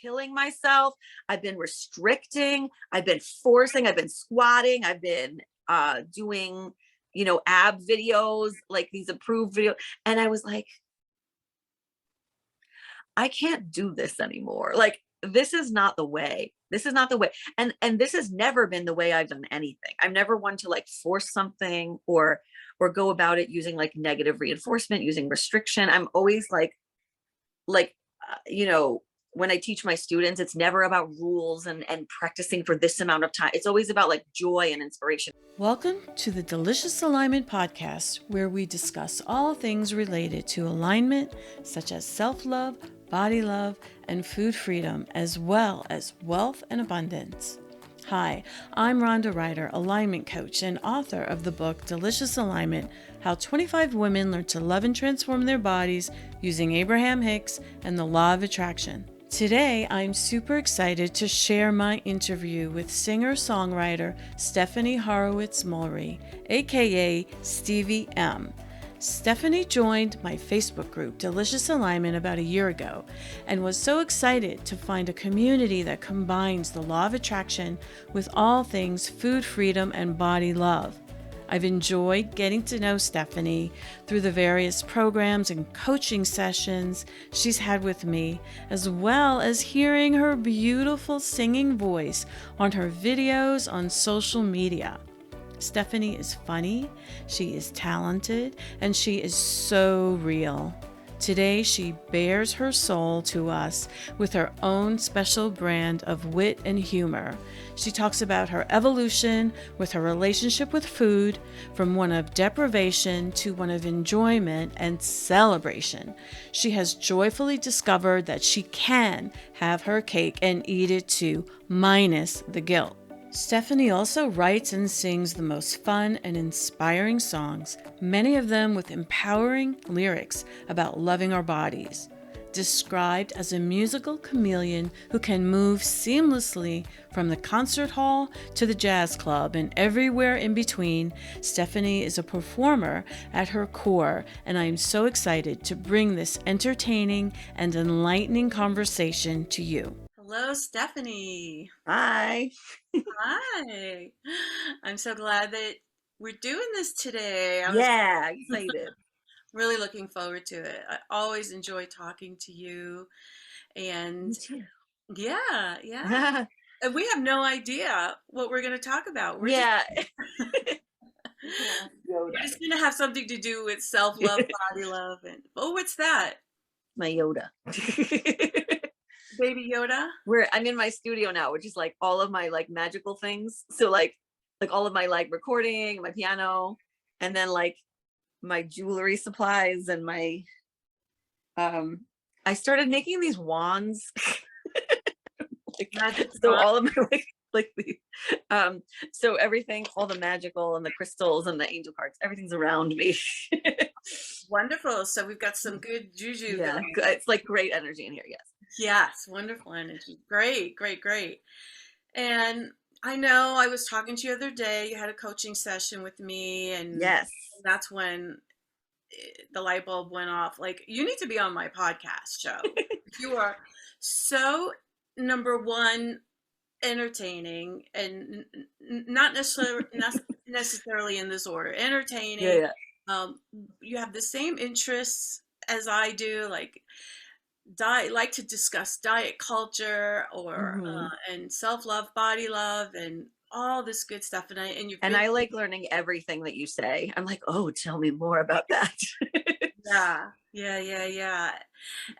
killing myself. I've been restricting. I've been forcing. I've been squatting. I've been doing, ab videos, like these approved videos. And I was like, I can't do this anymore. Like, this is not the way. This is not the way. And this has never been the way I've done anything. I'm never one to like force something or go about it using like negative reinforcement, using restriction. I'm always like when I teach my students, it's never about rules and practicing for this amount of time. It's always about like joy and inspiration. Welcome to the Delicious Alignment Podcast, where we discuss all things related to alignment, such as self-love, body love, and food freedom, as well as wealth and abundance. Hi, I'm Rhonda Ryder, alignment coach and author of the book Delicious Alignment: How 25 Women Learn to Love and Transform Their Bodies Using Abraham Hicks and the Law of Attraction. Today, I'm super excited to share my interview with singer-songwriter Stephanie Horowitz-Mulry, aka Stevi M. Stephanie joined my Facebook group, Delicious Alignment, about a year ago, and was so excited to find a community that combines the law of attraction with all things food freedom and body love. I've enjoyed getting to know Stephanie through the various programs and coaching sessions she's had with me, as well as hearing her beautiful singing voice on her videos on social media. Stephanie is funny, she is talented, and she is so real. Today, she bears her soul to us with her own special brand of wit and humor. She talks about her evolution with her relationship with food, from one of deprivation to one of enjoyment and celebration. She has joyfully discovered that she can have her cake and eat it too, minus the guilt. Stephanie also writes and sings the most fun and inspiring songs, many of them with empowering lyrics about loving our bodies. Described as a musical chameleon who can move seamlessly from the concert hall to the jazz club and everywhere in between, Stephanie is a performer at her core, and I am so excited to bring this entertaining and enlightening conversation to you. Hello, Stephanie. Hi. Hi. I'm so glad that we're doing this today. Yeah, excited. Really looking forward to it. I always enjoy talking to you. And Me too. yeah. And we have no idea what we're going to talk about. We're Yeah. we're just going to have something to do with self-love, body love. And what's that? My Yoda. Baby Yoda? I'm in my studio now, which is like all of my like magical things. So like all of my like recording, my piano, and then like my jewelry supplies and my I started making these wands. So all of my like the so everything, all the magical and the crystals and the angel cards, everything's around me. Wonderful. So we've got some good juju. Yeah, it's like great energy in here. Yes, wonderful energy. Great. And I know I was talking to you the other day, you had a coaching session with me, and Yes, that's when the light bulb went off. Like, you need to be on my podcast show. You are so, number one, entertaining, and not necessarily in this order. Entertaining. Yeah. You have the same interests as I do, like to discuss diet culture or and self-love, body love, and all this good stuff. And I like learning everything that you say. I'm like, oh, tell me more about that. Yeah.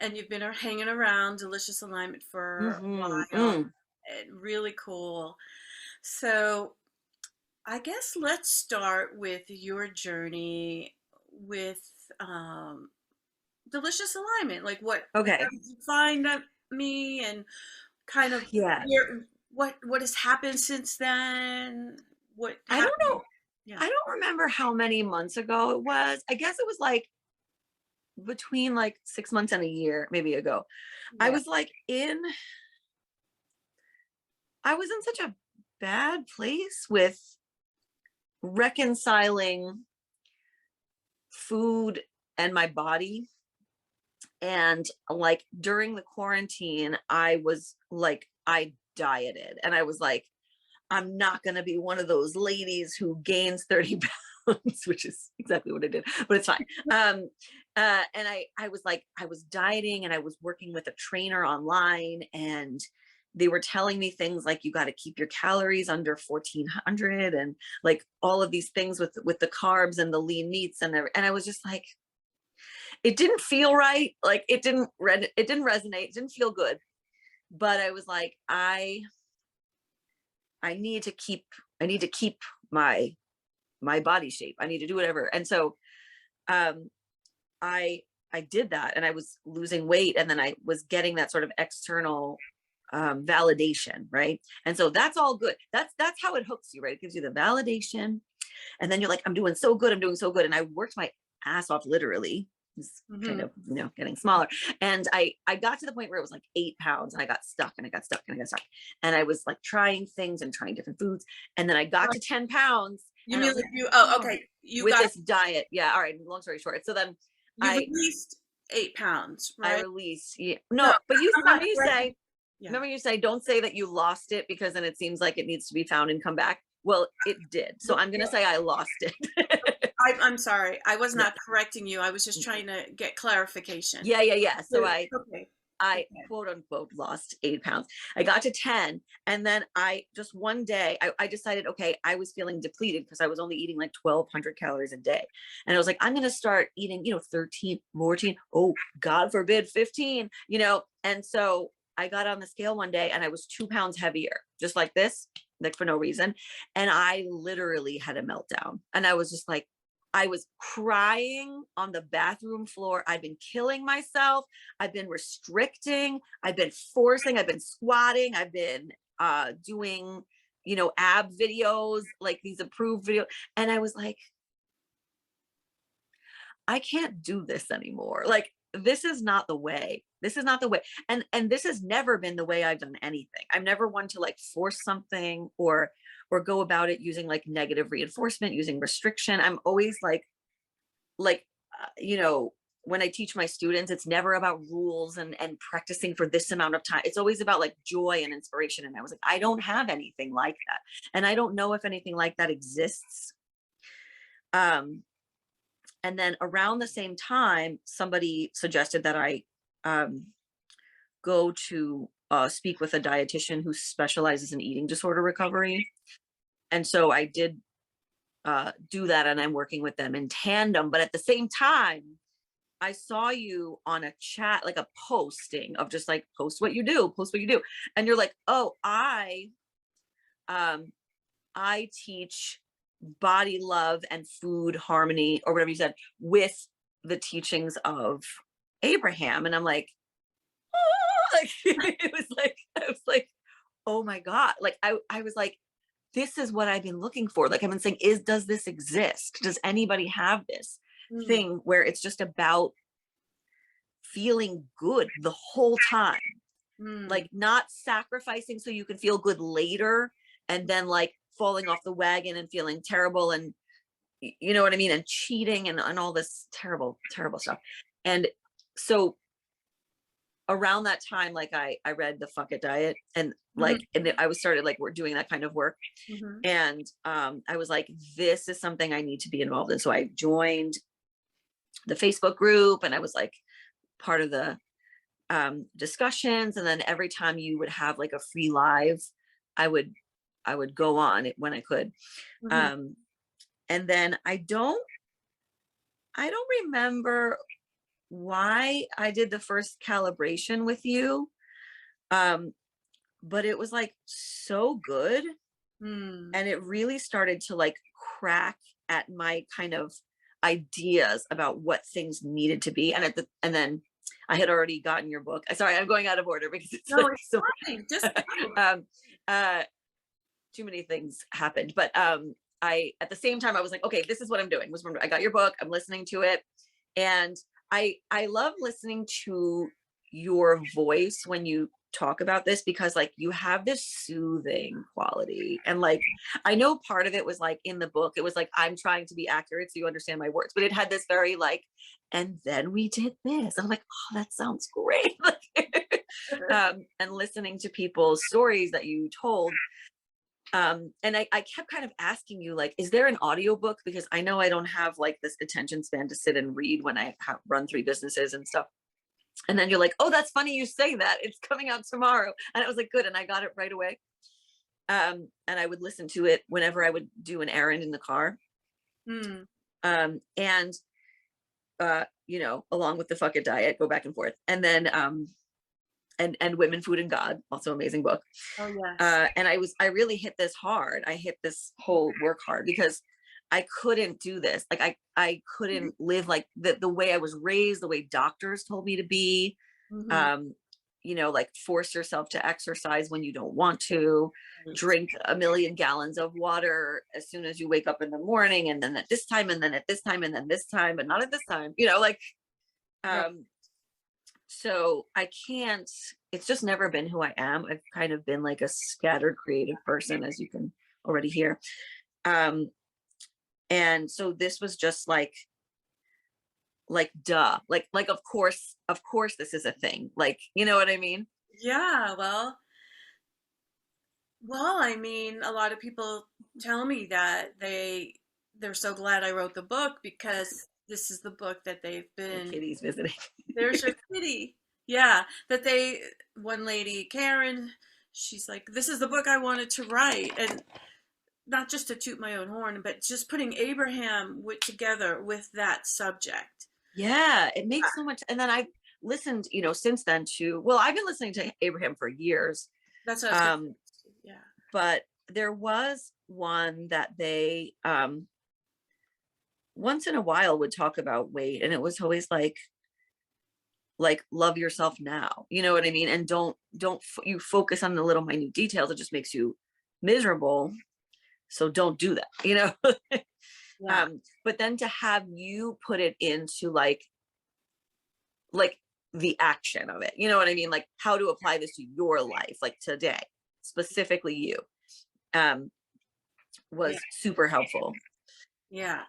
And you've been hanging around Delicious Alignment for a while. Really cool. So I guess let's start with your journey with Delicious Alignment. Like, what? Okay. How did you find me, and kind of what has happened since then? What I don't know. Yeah. I don't remember how many months ago it was. I guess it was like between like 6 months and a year, maybe ago. Yeah. I was in such a bad place with reconciling food and my body. And like during the quarantine, I was like, I dieted and I was like, I'm not going to be one of those ladies who gains 30 pounds, which is exactly what I did, but it's fine. And I was like, I was dieting and I was working with a trainer online, and they were telling me things like, you got to keep your calories under 1400, and like all of these things with the carbs and the lean meats. And I was just like, it didn't feel right. Like it didn't resonate. It didn't feel good. But I was like, I need to keep, I need to keep my body shape. I need to do whatever. And so um I did that, and I was losing weight, and then I was getting that sort of external validation, right? And so that's all good. That's how it hooks you, right? It gives you the validation, and then you're like, I'm doing so good, I'm doing so good. And I worked my ass off, literally. It's kind of, getting smaller. And I got to the point where it was like 8 pounds, and I got stuck and I got stuck and I got stuck. And I was like trying things and trying different foods. And then I got to 10 pounds. You and mean I was like like, you, oh, okay. You with got, this diet. Yeah. All right. Long story short. So then you I released 8 pounds, I right? released. Yeah. No, No, but you I'm not remember you correcting. say, Yeah. remember you say, don't say that you lost it, because then it seems like it needs to be found and come back. Well, it did. So I'm going to say I lost it. I'm sorry. I was Yeah. not correcting you. I was just trying to get clarification. Yeah. So Okay. I Okay. quote unquote lost 8 pounds. I got to 10. And then I just one day, I decided, okay, I was feeling depleted because I was only eating like 1200 calories a day. And I was like, I'm going to start eating, 13, 14, oh, God forbid, 15, And so I got on the scale one day and I was 2 pounds heavier, just like this, like for no reason. And I literally had a meltdown. And I was just like, I was crying on the bathroom floor. I've been killing myself. I've been restricting. I've been forcing. I've been squatting. I've been doing, ab videos, like these approved videos. And I was like, I can't do this anymore. Like, this is not the way. This is not the way. And this has never been the way I've done anything. I'm never one to like force something or go about it using like negative reinforcement, using restriction. I'm always like when I teach my students, it's never about rules and practicing for this amount of time. It's always about like joy and inspiration. And I was like, I don't have anything like that. And I don't know if anything like that exists. And then around the same time, somebody suggested that I go to speak with a dietitian who specializes in eating disorder recovery. And so I did do that, and I'm working with them in tandem. But at the same time, I saw you on a chat, like a posting of just like, post what you do. And you're like, oh, I teach body love and food harmony, or whatever you said, with the teachings of Abraham. And I'm like, oh, like it was like, I was like, oh my God. Like I was like, this is what I've been looking for. Like I've been saying, does this exist? Does anybody have this thing where it's just about feeling good the whole time? Like not sacrificing so you can feel good later, and then like falling off the wagon and feeling terrible, and you know what I mean, and cheating and all this terrible stuff. And so around that time, like I read the Fuck It Diet, and like and I was started like we're doing that kind of work. And I was like, this is something I need to be involved in. So I joined the Facebook group, and I was like part of the discussions. And then every time you would have like a free live, I would go on it when I could. And then I don't remember why I did the first calibration with you. But it was like so good. And it really started to like crack at my kind of ideas about what things needed to be. And then I had already gotten your book. Sorry, I'm going out of order because it's No, like it's so fine. Just too many things happened. But I at the same time I was like, okay, this is what I'm doing. I got your book, I'm listening to it. And I love listening to your voice when you talk about this because like you have this soothing quality. And like, I know part of it was like in the book, it was like, I'm trying to be accurate so you understand my words, but it had this very like, and then we did this. And I'm like, oh, that sounds great. And listening to people's stories that you told. And I kept kind of asking you, like, is there an audiobook? Because I know I don't have like this attention span to sit and read when I run 3 businesses and stuff. And then you're like, oh, that's funny you say that. It's coming out tomorrow. And I was like, good. And I got it right away. And I would listen to it whenever I would do an errand in the car. Mm. And you know, along with the Fuck It diet, go back and forth. And then and Women, Food and God, also amazing book. Oh yes. And I really hit this hard. I hit this whole work hard because I couldn't do this. Like I couldn't live like the way I was raised, the way doctors told me to be. Mhm. You know, like force yourself to exercise when you don't want to, Right. drink 1,000,000 gallons of water as soon as you wake up in the morning, and then at this time, and then at this time, and then this time, but not at this time, you know, like, Right. so I can't, it's just never been who I am. I've kind of been like a scattered creative person, as you can already hear. And so this was just like duh, like of course this is a thing, like, you know what I mean? Yeah, I mean, a lot of people tell me that they're so glad I wrote the book because this is the book that they've My been. kitty's visiting. There's your kitty. Yeah, that they, one lady, Karen, she's like, this is the book I wanted to write. And not just to toot my own horn, but just putting Abraham together with that subject. Yeah, it makes so much. And then I've listened, you know, since then to, well, I've been listening to Abraham for years. That's what I was gonna say. Yeah. But there was one that they once in a while would talk about weight, and it was always like love yourself now. You know what I mean? And don't you focus on the little minute details. It just makes you miserable. So don't do that, you know? Yeah. But then to have you put it into like the action of it, you know what I mean? Like how to apply this to your life, like today, specifically you, was Yeah. super helpful. Yeah.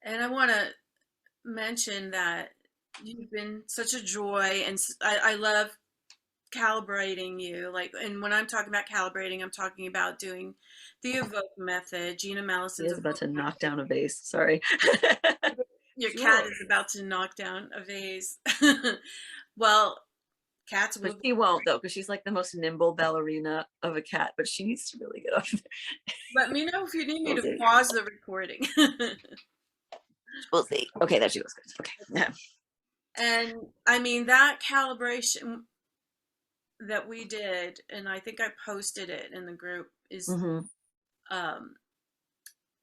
And I want to mention that you've been such a joy, and I love calibrating you. Like, and when I'm talking about calibrating, I'm talking about doing the evoke method, Gina He Mallison's is about evoke to knock method. down a vase. Sorry. Your cat Sure. is about to knock down a vase. Well, cats But will. she won't though, because she's like the most nimble ballerina of a cat, but she needs to really get off there. Let me know if you need me We'll to see. pause the recording. We'll see. Okay, there she goes. Okay. Yeah. And I mean, that calibration that we did, and I think I posted it in the group, is Mhm. um,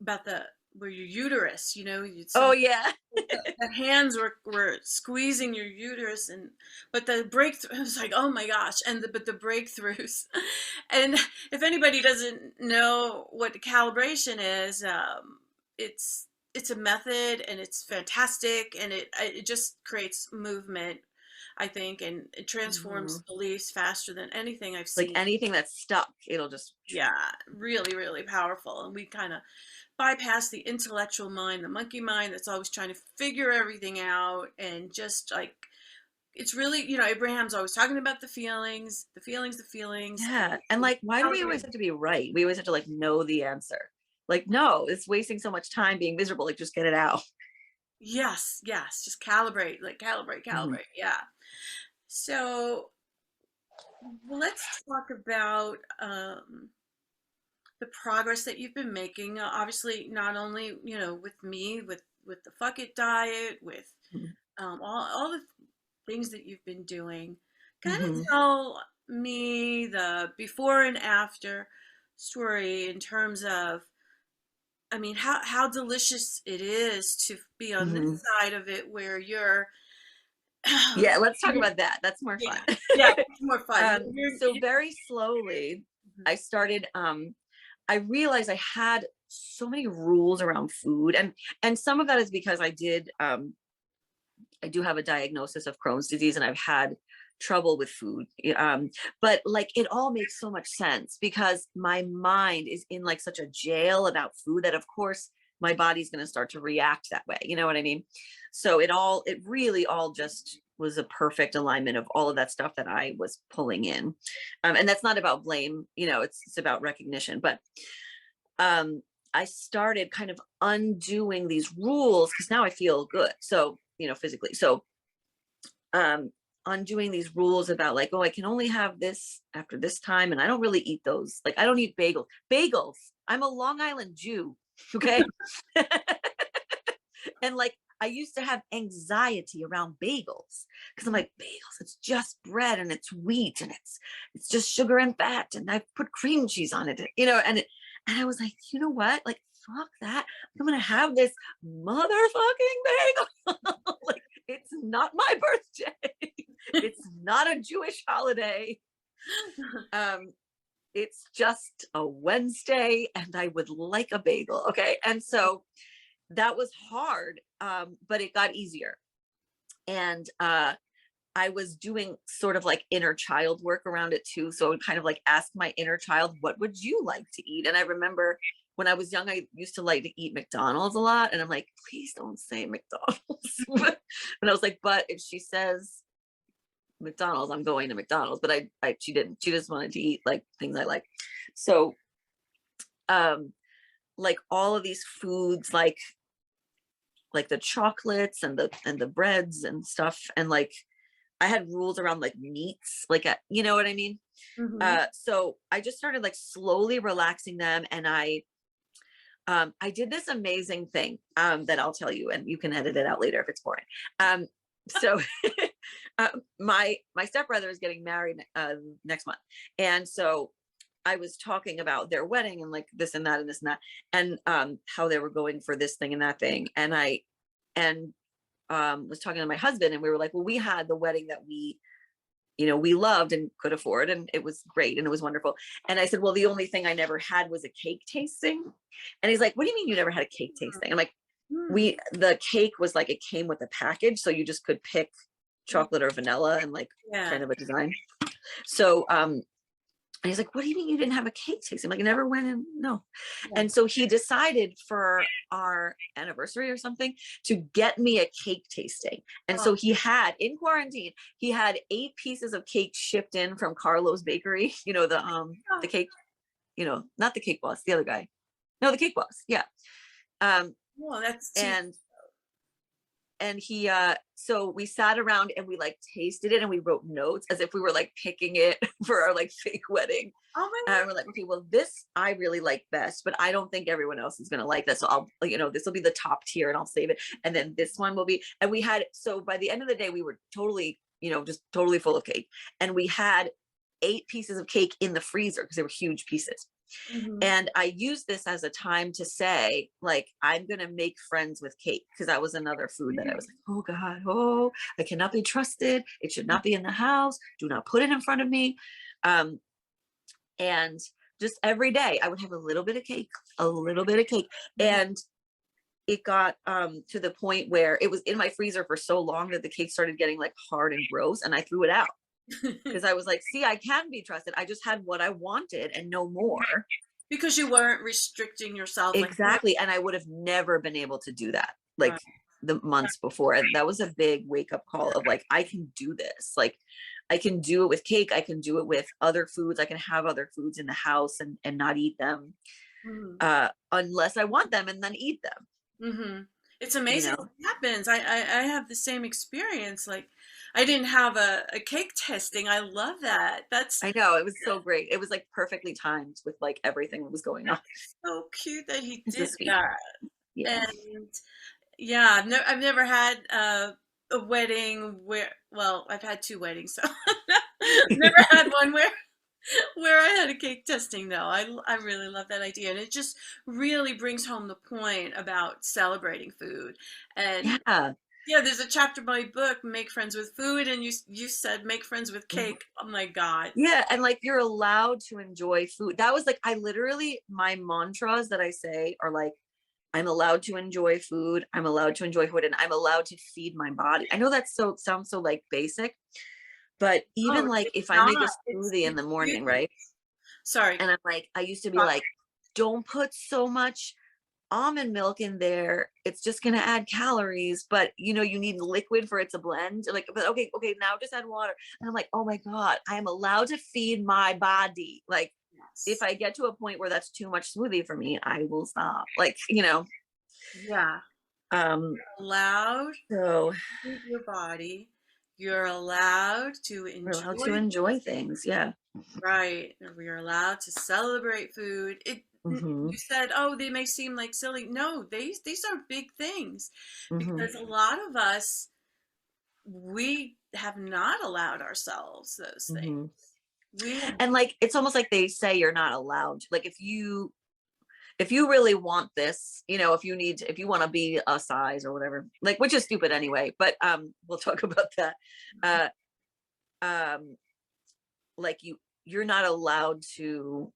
about the where your uterus, you know, Oh yeah. the hands were squeezing your uterus, and but the breakthrough, it was like, oh my gosh. And but the breakthroughs, and if anybody doesn't know what the calibration is, it's a method, and it's fantastic, and it just creates movement, I think, and it transforms Mhm. beliefs faster than anything I've Like seen. anything that's stuck, it'll just. Yeah, really, really powerful. And we kind of bypass the intellectual mind, the monkey mind that's always trying to figure everything out, and just like, it's really, Abraham's always talking about the feelings, the feelings, the feelings. Yeah. And like, why do we always have to be right? We always have to like know the answer. Like, no, it's wasting so much time being miserable. Like, just get it out. Yes, yes, just calibrate, like Mhm. calibrate. Yeah. So let's talk about the progress that you've been making. Obviously, not only with me, with the Fuck It diet, with Mhm. all the things that you've been doing. Kind of Mhm. tell me the before and after story in terms of, I mean, how delicious it is to be on this Mhm. side of it where you're. Yeah, let's talk about that. That's more Yeah, fun. yeah, it's more fun. So very slowly, I started. I realized I had so many rules around food, and some of that is because I do have a diagnosis of Crohn's disease, and I've had trouble with food. But like it all makes so much sense because my mind is in like such a jail about food that of course my body's going to start to react that way. You know what I mean? So it really all just was a perfect alignment of all of that stuff that I was pulling in. And that's not about blame, it's about recognition. But I started kind of undoing these rules because now I feel good. So, physically. So, undoing these rules about like, oh, I can only have this after this time. And I don't really eat those. Like, I don't eat bagels. I'm a Long Island Jew. Okay. And like, I used to have anxiety around bagels because I'm like, bagels, it's just bread and it's wheat and it's just sugar and fat. And I put cream cheese on it, and I was like, you know what? Like, fuck that. I'm going to have this motherfucking bagel. Like, it's not my birthday. It's not a Jewish holiday. It's just a Wednesday and I would like a bagel. Okay. And so that was hard, but it got easier. And I was doing sort of like inner child work around it too. So I would kind of like ask my inner child, what would you like to eat? And I remember when I was young, I used to like to eat McDonald's a lot. And I'm like, please don't say McDonald's. And I was like, but if she says McDonald's, I'm going to McDonald's. But she didn't. She just wanted to eat like things I like. So like all of these foods, like the chocolates and the breads and stuff. And like, I had rules around like meats, like, you know what I mean? Mm-hmm. So I just started like slowly relaxing them. And I did this amazing thing, that I'll tell you, and you can edit it out later if it's boring. So my stepbrother is getting married, next month. And so I was talking about their wedding and like this and that and this and that, and how they were going for this thing and that thing. And I was talking to my husband, and we were like, well, we had the wedding that we loved and could afford, and it was great and it was wonderful. And I said, well, the only thing I never had was a cake tasting. And he's like, what do you mean you never had a cake tasting? I'm like, the cake was like, it came with a package, so you just could pick chocolate or vanilla and like kind of a design. So and he's like, what do you mean you didn't have a cake tasting? I'm like, I never went in. No. Yeah. And so he decided for our anniversary or something to get me a cake tasting. And so he had, in quarantine, he had 8 pieces of cake shipped in from Carlo's Bakery, the cake, not the Cake Boss, the other guy. No, the Cake Boss. Yeah. That's and he so we sat around and we like tasted it and we wrote notes as if we were like picking it for our like fake wedding. Oh my God. And we're like, okay, well, this I really like best, but I don't think everyone else is gonna like that, so I'll this will be the top tier and I'll save it, and then this one will be. And we had, so by the end of the day we were totally just totally full of cake, and we had 8 pieces of cake in the freezer because they were huge pieces. Mm-hmm. And I used this as a time to say, like, I'm going to make friends with cake, because that was another food that I was like, oh God, I cannot be trusted. It should not be in the house. Do not put it in front of me. And just every day I would have a little bit of cake. And it got to the point where it was in my freezer for so long that the cake started getting like hard and gross, and I threw it out. Because I was like, see, I can be trusted. I just had what I wanted and no more. Because you weren't restricting yourself. Exactly. And I would have never been able to do that like the months before. And that was a big wake up call of like, I can do this. Like, I can do it with cake. I can do it with other foods. I can have other foods in the house and not eat them unless I want them, and then eat them. Mm-hmm. It's amazing what happens. I have the same experience. Like, I didn't have a cake testing. I love that. I know, it was so great. It was like perfectly timed with like everything that was going on. So cute that he did that. Yeah. And yeah, I've never had a wedding where, well, I've had 2 weddings, so I've never had one where I had a cake testing though. I really love that idea, and it just really brings home the point about celebrating food. And there's a chapter in my book, Make Friends with Food, and you said make friends with cake. Oh my God. Yeah, and like, you're allowed to enjoy food. That was like, I literally, my mantras that I say are like, I'm allowed to enjoy food, I'm allowed to enjoy food, and I'm allowed to feed my body. I know that sounds so like basic, But even Oh, like it's if I make a not. It's smoothie in the morning, beauty. right? Sorry. And I'm like, I used to be like, don't put so much almond milk in there. It's just going to add calories, but you need liquid for it to blend. Like, but okay, now just add water. And I'm like, oh my God, I am allowed to feed my body. Like, if Yes. I get to a point where that's too much smoothie for me, I will stop. Like, Yeah. um, Allowed so to feed your body. You're allowed to we're allowed to enjoy. enjoy things. Yeah. Right. We are allowed to celebrate food. Hmm. You said, oh, they may seem like silly. No, these are big things Hmm. because a lot of us, we have not allowed ourselves those things. Hmm. We have, And like, it's almost like they say you're not allowed. Like, if you really want this, if you want to be a size or whatever, like, which is stupid anyway, but we'll talk about that. Uh um like you're not allowed to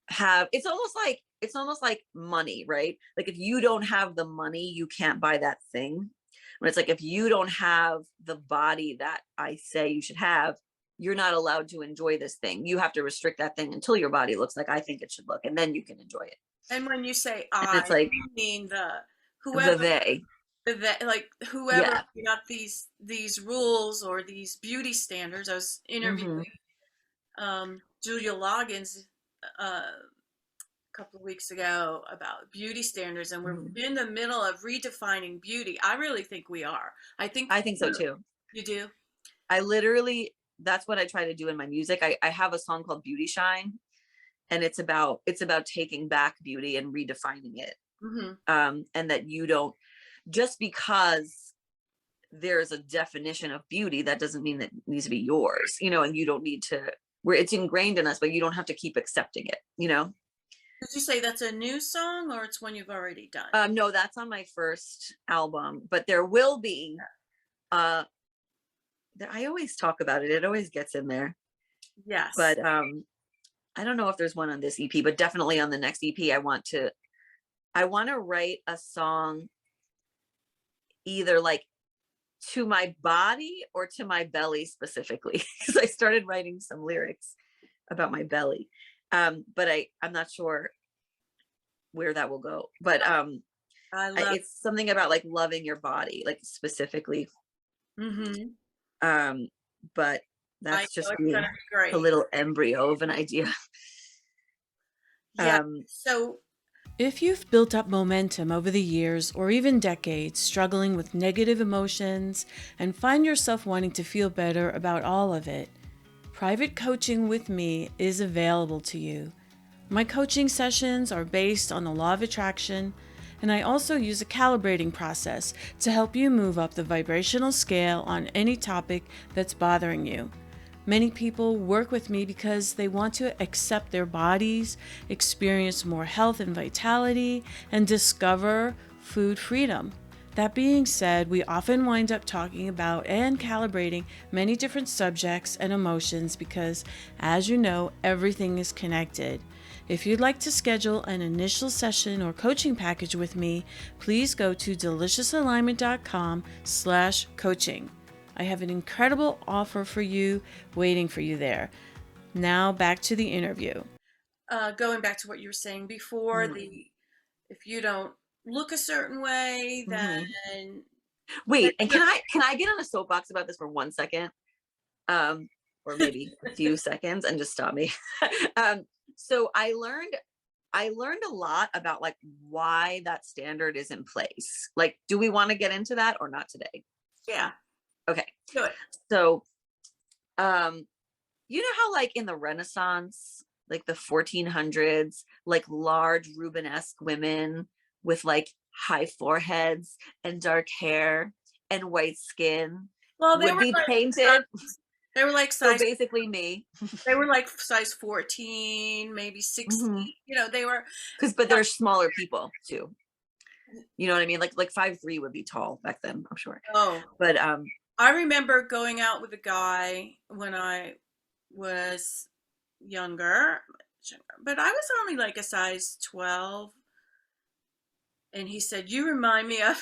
have, it's almost like money, right? Like, if you don't have the money, you can't buy that thing. But it's like, if you don't have the body that I say you should have, you're not allowed to enjoy this thing. You have to restrict that thing until your body looks like I think it should look, and then you can enjoy it. and when you say And I, it's like you mean whoever the they. like whoever Yeah. got these rules or these beauty standards. I was interviewing Hmm. Julia Loggins a couple of weeks ago about beauty standards, and we're Hmm. in the middle of redefining beauty. I really think we are. I think I think so too. you do. I literally, that's what I try to do in my music. I have a song called Beauty Shine, and it's about taking back beauty and redefining it. Hmm. And that you don't, just because there's a definition of beauty, that doesn't mean that it needs to be yours, and you don't need to, where it's ingrained in us, but you don't have to keep accepting it. Did you say that's a new song or it's one you've already done? No, that's on my first album, but there will be, uh, I always talk about it. It always gets in there, Yes. but I don't know if there's one on this EP, but definitely on the next EP, I want to write a song either like to my body or to my belly specifically, because I started writing some lyrics about my belly. But I'm not sure where that will go. But I love. it's something about like loving your body, like specifically. Hmm. Um, but I that's know just it's me, gonna be a great. little embryo of an idea. Yeah. Um, So If you've built up momentum over the years or even decades struggling with negative emotions and find yourself wanting to feel better about all of it, private coaching with me is available to you. My coaching sessions are based on the law of attraction, and I also use a calibrating process to help you move up the vibrational scale on any topic that's bothering you. Many people work with me because they want to accept their bodies, experience more health and vitality, and discover food freedom. That being said, we often wind up talking about and calibrating many different subjects and emotions because, as you know, everything is connected. If you'd like to schedule an initial session or coaching package with me, please go to deliciousalignment.com/coaching. I have an incredible offer for you waiting for you there. Now back to the interview. going back to what you were saying before, mhm, if you don't look a certain way, mhm. then Wait, and can I get on a soapbox about this for 1 second? Um, or maybe a few seconds, and just stop me. um, so I learned a lot about like why that standard is in place. Like, do we want to get into that or not today? yeah, Okay. do it. So, um, you know how like in the Renaissance, like the 1400s, like large Rubenesque women with like high foreheads and dark hair and white skin Well, would be painted. they were like So size basically me. they were like size 14, maybe 16. Hmm. They were. But they're smaller people too. You know what I mean? Like 5'3" would be tall back then, I'm sure. Oh, But I remember going out with a guy when I was younger, but I was only like a size 12, and he said, "You remind me of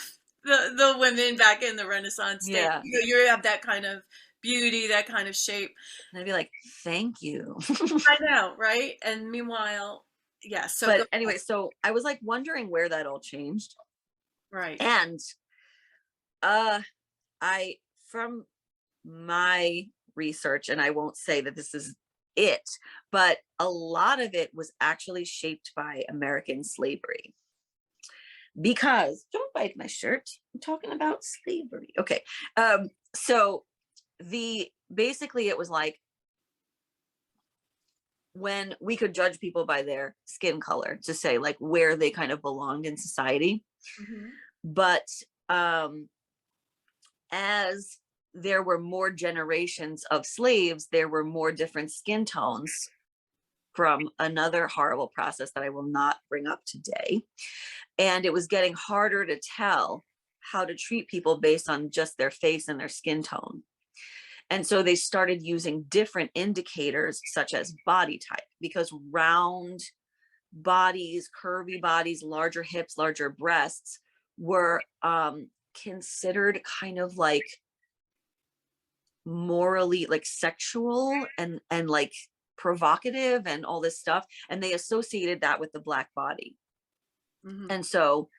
the women back in the Renaissance day. yeah. You have that kind of beauty, that kind of shape. And I'd be like, thank you. I know, right? And meanwhile, yeah, so go, But anyway, so I was like wondering where that all changed. right. And uh I from my research, and I won't say that this is it, but a lot of it was actually shaped by American slavery. Because don't bite my shirt. I'm talking about slavery. Okay. So the basically it was like when we could judge people by their skin color to say like where they kind of belonged in society. Hmm. But as there were more generations of slaves, there were more different skin tones from another horrible process that I will not bring up today. And it was getting harder to tell how to treat people based on just their face and their skin tone. And so they started using different indicators such as body type, because round bodies, curvy bodies, larger hips, larger breasts were considered kind of like morally like sexual and like provocative and all this stuff, and they associated that with the Black body. Hmm. And so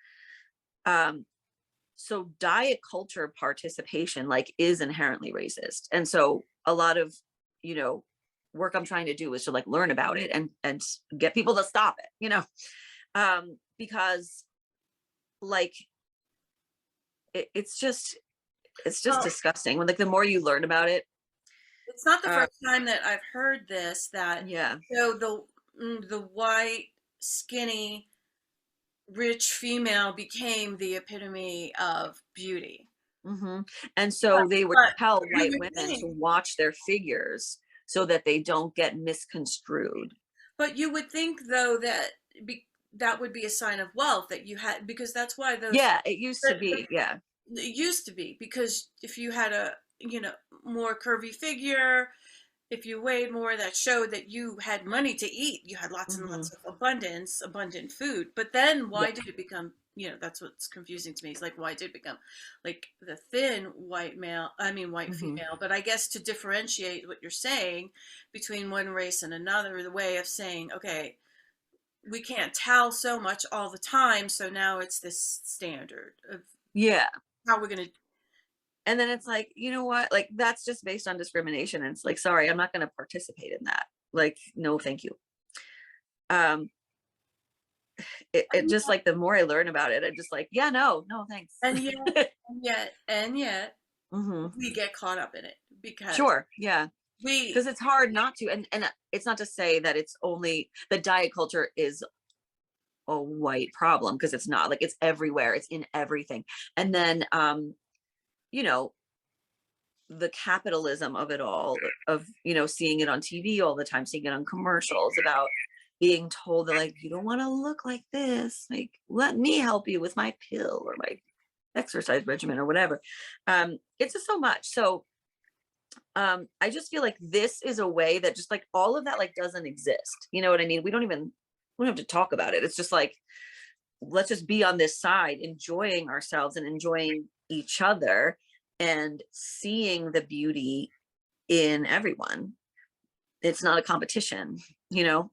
so diet culture participation like is inherently racist. And so a lot of, you know, work I'm trying to do is to like learn about it and get people to stop it, you know. Because like it's just Well, disgusting when like the more you learn about it. it's not the uh first time that I've heard this, that yeah. so the white, skinny, rich female became the epitome of beauty. Hmm. And But, so they would but tell you white would women to think, watch their figures so that they don't get misconstrued. but you would think though that that would be a sign of wealth, that you had, because that's why those Yeah, it used to the be. Yeah. it used to be, because if you had a, you know, more curvy figure, if you weighed more, that showed that you had money to eat, you had lots and Hmm. lots of abundant food. But then Yeah. why did it become, you know, that's what's confusing to me, is like, why did it become like the thin white male, I mean white Hmm. female? But I guess to differentiate what you're saying between one race and another, the way of saying, okay, we can't tell so much all the time, so now it's this standard of Yeah. how we're going to. And then it's like, you know what? Like that's just based on discrimination. And it's like, sorry, I'm not going to participate in that. Like, no, thank you. Um, it just like the more I learn about it, I'm just like, yeah, no, no, thanks. And yet, and yet, Hmm. we get caught up in it because Sure. Yeah. we, Because it's hard not to. And it's not to say that it's only the diet culture is a white problem, because it's not. Like it's everywhere. It's in everything. And then you know, the capitalism of it all, of, you know, seeing it on TV all the time, seeing it on commercials about being told that like you don't want to look like this, like let me help you with my pill or my exercise regimen or whatever. It's just so much. So I just feel like this is a way that just like all of that like doesn't exist, you know what I mean? We don't have to talk about it. It's just like, let's just be on this side enjoying ourselves and enjoying each other and seeing the beauty in everyone. It's not a competition, you know,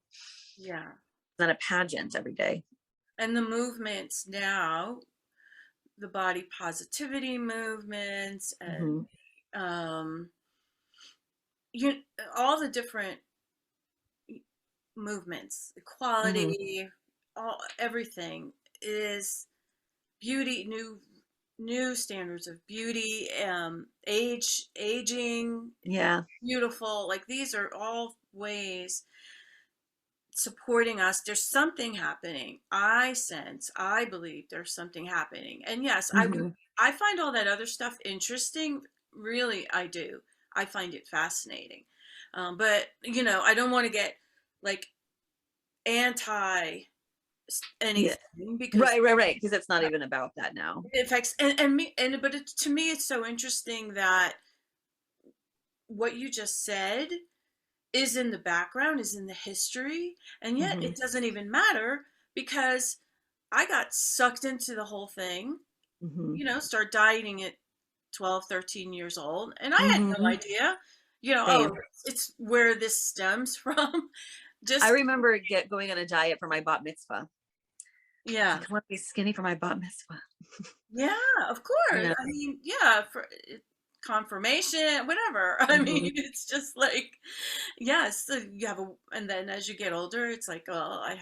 yeah. it's not a pageant every day. And the movements now, the body positivity movements, and Hmm. um, you, all the different movements, Hmm. equality, all everything is beauty, new standards of beauty, aging, Yeah. beautiful. Like these are all ways supporting us. There's something happening. I sense, I believe there's something happening. And yes, Hmm. I find all that other stuff interesting. Really, I do. I find it fascinating. But you know, I don't want to get like anti Yeah. anything, because Right. Because it's not even about that now. it affects, and me, and but it, to me it's so interesting that what you just said is in the background, is in the history, and yet Hmm. it doesn't even matter, because I got sucked into the whole thing, Hmm. you know, start dieting at 12, 13 years old. And I had no Hmm. idea, oh, Same. it's where this stems from. I Just, remember going on a diet for my bat mitzvah. It's yeah. like, I want to be skinny for my bat mitzvah. Yeah, of course. Yeah. I mean, yeah, for confirmation, whatever. I mean, Hmm. it's just like, yes, so you have a, and then as you get older, it's like, oh, I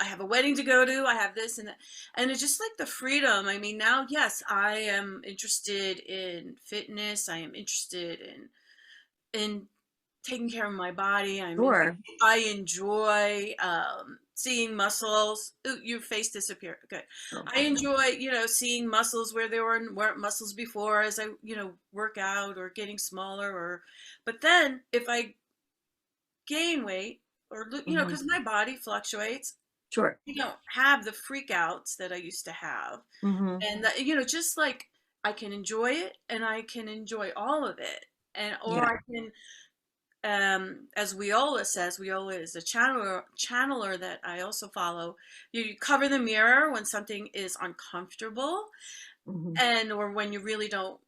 have a wedding to go to. I have this and that, and it's just like the freedom. I mean, now, yes, I am interested in fitness. I am interested in taking care of my body. Sure. I enjoy seeing muscles. Ooh, your face disappeared. Good. Oh, I enjoy, seeing muscles where there weren't muscles before as I, work out or getting smaller but then if I gain weight or, hmm. because my body fluctuates, Sure. I don't have the freakouts that I used to have. Hmm. And, just like I can enjoy it and I can enjoy all of it. And, or Yeah. I can as Viola says, Viola is a channeler that I also follow. You cover the mirror when something is uncomfortable, Hmm. and or when you really don't,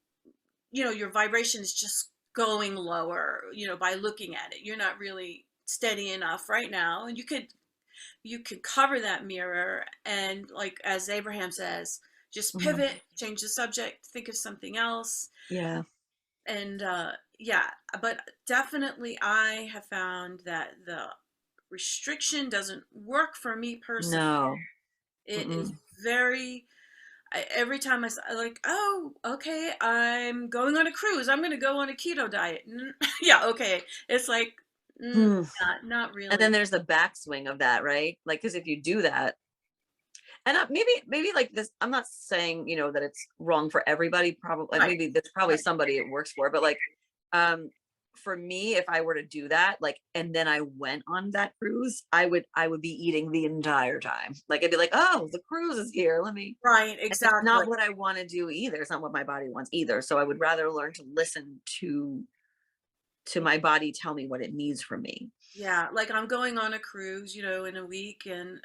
your vibration is just going lower, by looking at it. You're not really steady enough right now, and you could cover that mirror and, like as Abraham says, just Hmm. pivot, change the subject, think of something else. Yeah. And yeah, but definitely I have found that the restriction doesn't work for me personally. No. It is Mm-mm. very, every time like, oh, okay, I'm going on a cruise, I'm going to go on a keto diet. Yeah, okay. It's like, Hmm. not And then really. there's the backswing of that, right? Like, because if you do that, and maybe like this, I'm not saying, that it's wrong for everybody. Probably, like, Right, maybe there's probably right. somebody it works for, but like, um, for me, if I were to do that, like, and then I went on that cruise, I would be eating the entire time. Like, I'd be like, oh, the cruise is here. Let me. Right, And it's exactly. not what I want to do either. It's not what my body wants either. So I would rather learn to listen to my body tell me what it needs from me. Yeah, like I'm going on a cruise, in a week, and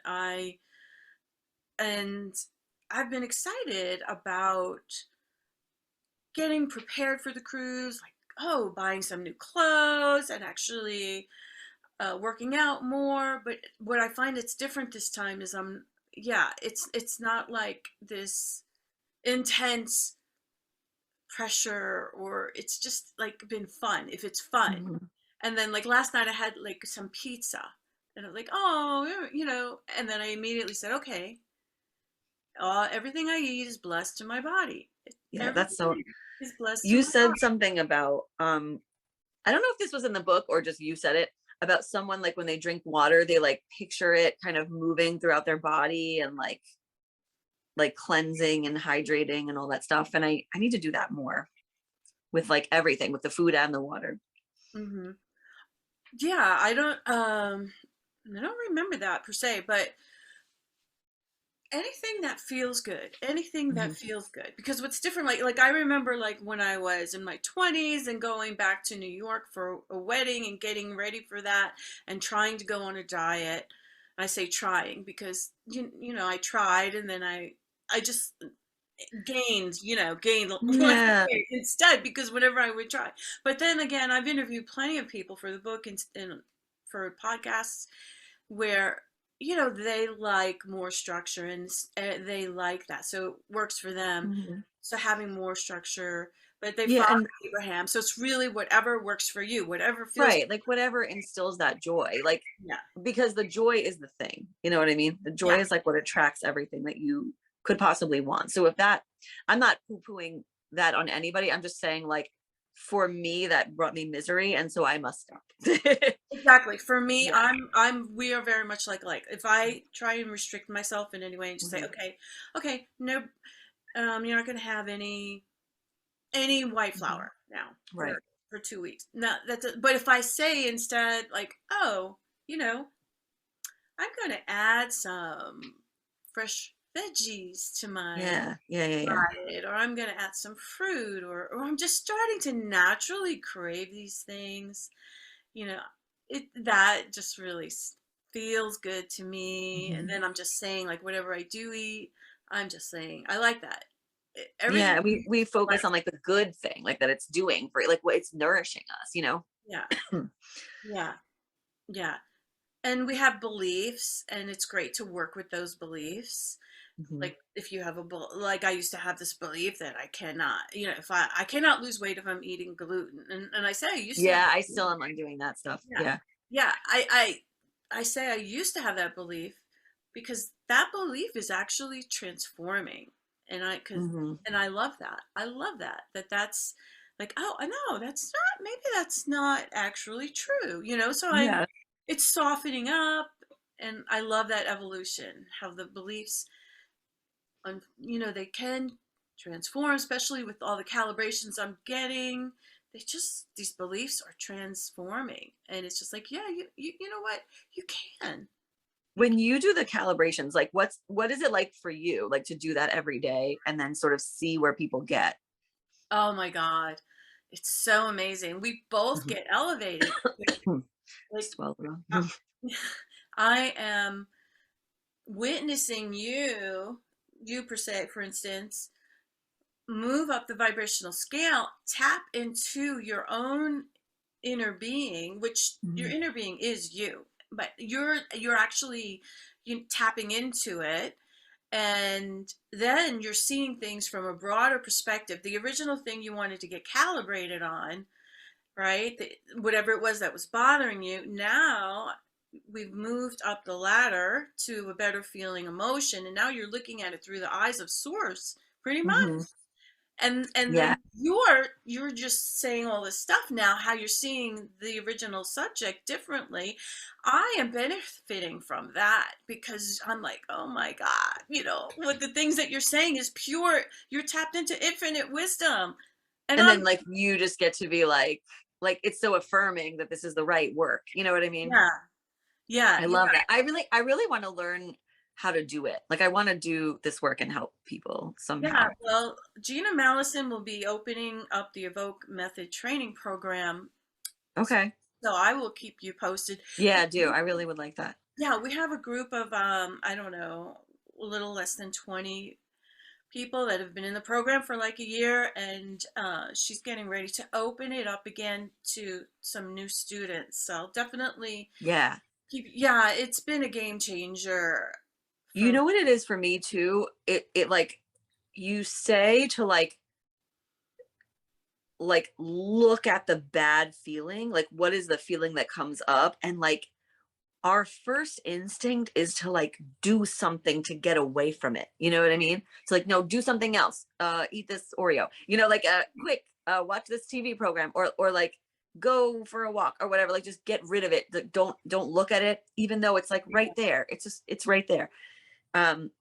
I've been excited about getting prepared for the cruise, like, oh, buying some new clothes and actually working out more. But what I find it's different this time is yeah, it's not like this intense pressure, or it's just like been fun if it's fun. Mhm. And then, like last night I had like some pizza and I was like, oh, and then I immediately said, okay, everything I eat is blessed to my body. Yeah, that's Everything I so. eat is blessed to You my said body. something about I don't know if this was in the book or just you said it about someone like when they drink water, they like picture it kind of moving throughout their body and like cleansing and hydrating and all that stuff. And I need to do that more with like everything, with the food and the water. Hmm. Yeah, I don't remember that per se, but anything that Hmm. feels good. Because what's different, like I remember like when I was in my 20s and going back to New York for a wedding and getting ready for that and trying to go on a diet. I say trying because I tried and then I just gained lots of Yeah. weight instead, because whenever I would try. But then again, I've interviewed plenty of people for the book and for podcasts where they like more structure and they like that, so it works for them. Mhm. So having more structure, but they Yeah. follow And Abraham. So it's really whatever works for you, whatever feels. right, like whatever instills that joy, like Yeah, because the joy is the thing, you know what I mean? The joy yeah, is like what attracts everything that you could possibly want. So if that, I'm not poo-pooing that on anybody. I'm just saying like for me that brought me misery and so I must stop. exactly. For me, Yeah. we are very much like if I try and restrict myself in any way and just say, Mhm. okay, no, you're not going to have any white Mhm. flour now Right. for 2 weeks. No, but if I say instead, like, oh, you know, I'm going to add some fresh veggies to my Yeah. Yeah. Yeah. Yeah. diet, or I'm going to add some fruit, or I'm just starting to naturally crave these things, you know, that just really feels good to me. And Mhm. then I'm just saying, like, whatever I do eat, I'm just saying, I like that. everything. Yeah, we Like, focus on like the good thing, like that it's doing for like what it's nourishing us, you know? yeah, yeah, yeah. And we have beliefs, and it's great to work with those beliefs. Mhm. Like if you have like I used to have this belief that I cannot, if I cannot lose weight if I'm eating gluten. And I say I used to have Yeah, that I belief. still am undoing that stuff. Yeah. Yeah. Yeah. I say I used to have that belief because that belief is actually transforming. Hmm. And I love that. I love that's like, oh, I know maybe that's not actually true, so Yeah. it's softening up. And I love that evolution, how the beliefs, they can transform, especially with all the calibrations I'm getting. These beliefs are transforming. And it's just like, yeah, you know what? You can. You When you do the calibrations, like what is it like for you, like to do that every day and then sort of see where people get? Oh my God. It's so amazing. We both Mhm. get elevated. Like, Swallow around. uh, I am witnessing you per se, for instance, move up the vibrational scale, tap into your own inner being, which your Mhm. inner being is you, but you're actually tapping into it. And then you're seeing things from a broader perspective. The original thing you wanted to get calibrated on, right? Whatever it was that was bothering you, now we've moved up the ladder to a better feeling emotion. And now you're looking at it through the eyes of source, pretty much. Mhm. And Yeah. then you're just saying all this stuff now, how you're seeing the original subject differently. I am benefiting from that because I'm like, oh my God, what the things that you're saying is pure. You're tapped into infinite wisdom. And And I'm then like you just get to be like it's so affirming that this is the right work. You know what I mean? Yeah, yeah, I yeah, love that. I really want to learn how to do it. Like I want to do this work and help people yeah. somehow. Well, Gina Mallison will be opening up the Evoke Method training program. Okay. So I will keep you posted. Yeah, I do. I really would like that. Yeah, we have a group of I don't know, a little less than 20 people that have been in the program for like a year, and she's getting ready to open it up again to some new students. So definitely Yeah. yeah, it's been a game changer You for know what it is for me too? It like you say to like look at the bad feeling, like what is the feeling that comes up, and like our first instinct is to like do something to get away from it. You know what I mean? It's like, no, do something else. Eat this Oreo. Like quick, watch this TV program, or like go for a walk or whatever. Like just get rid of it. Like, don't look at it, even though it's like right there. It's right there. Um,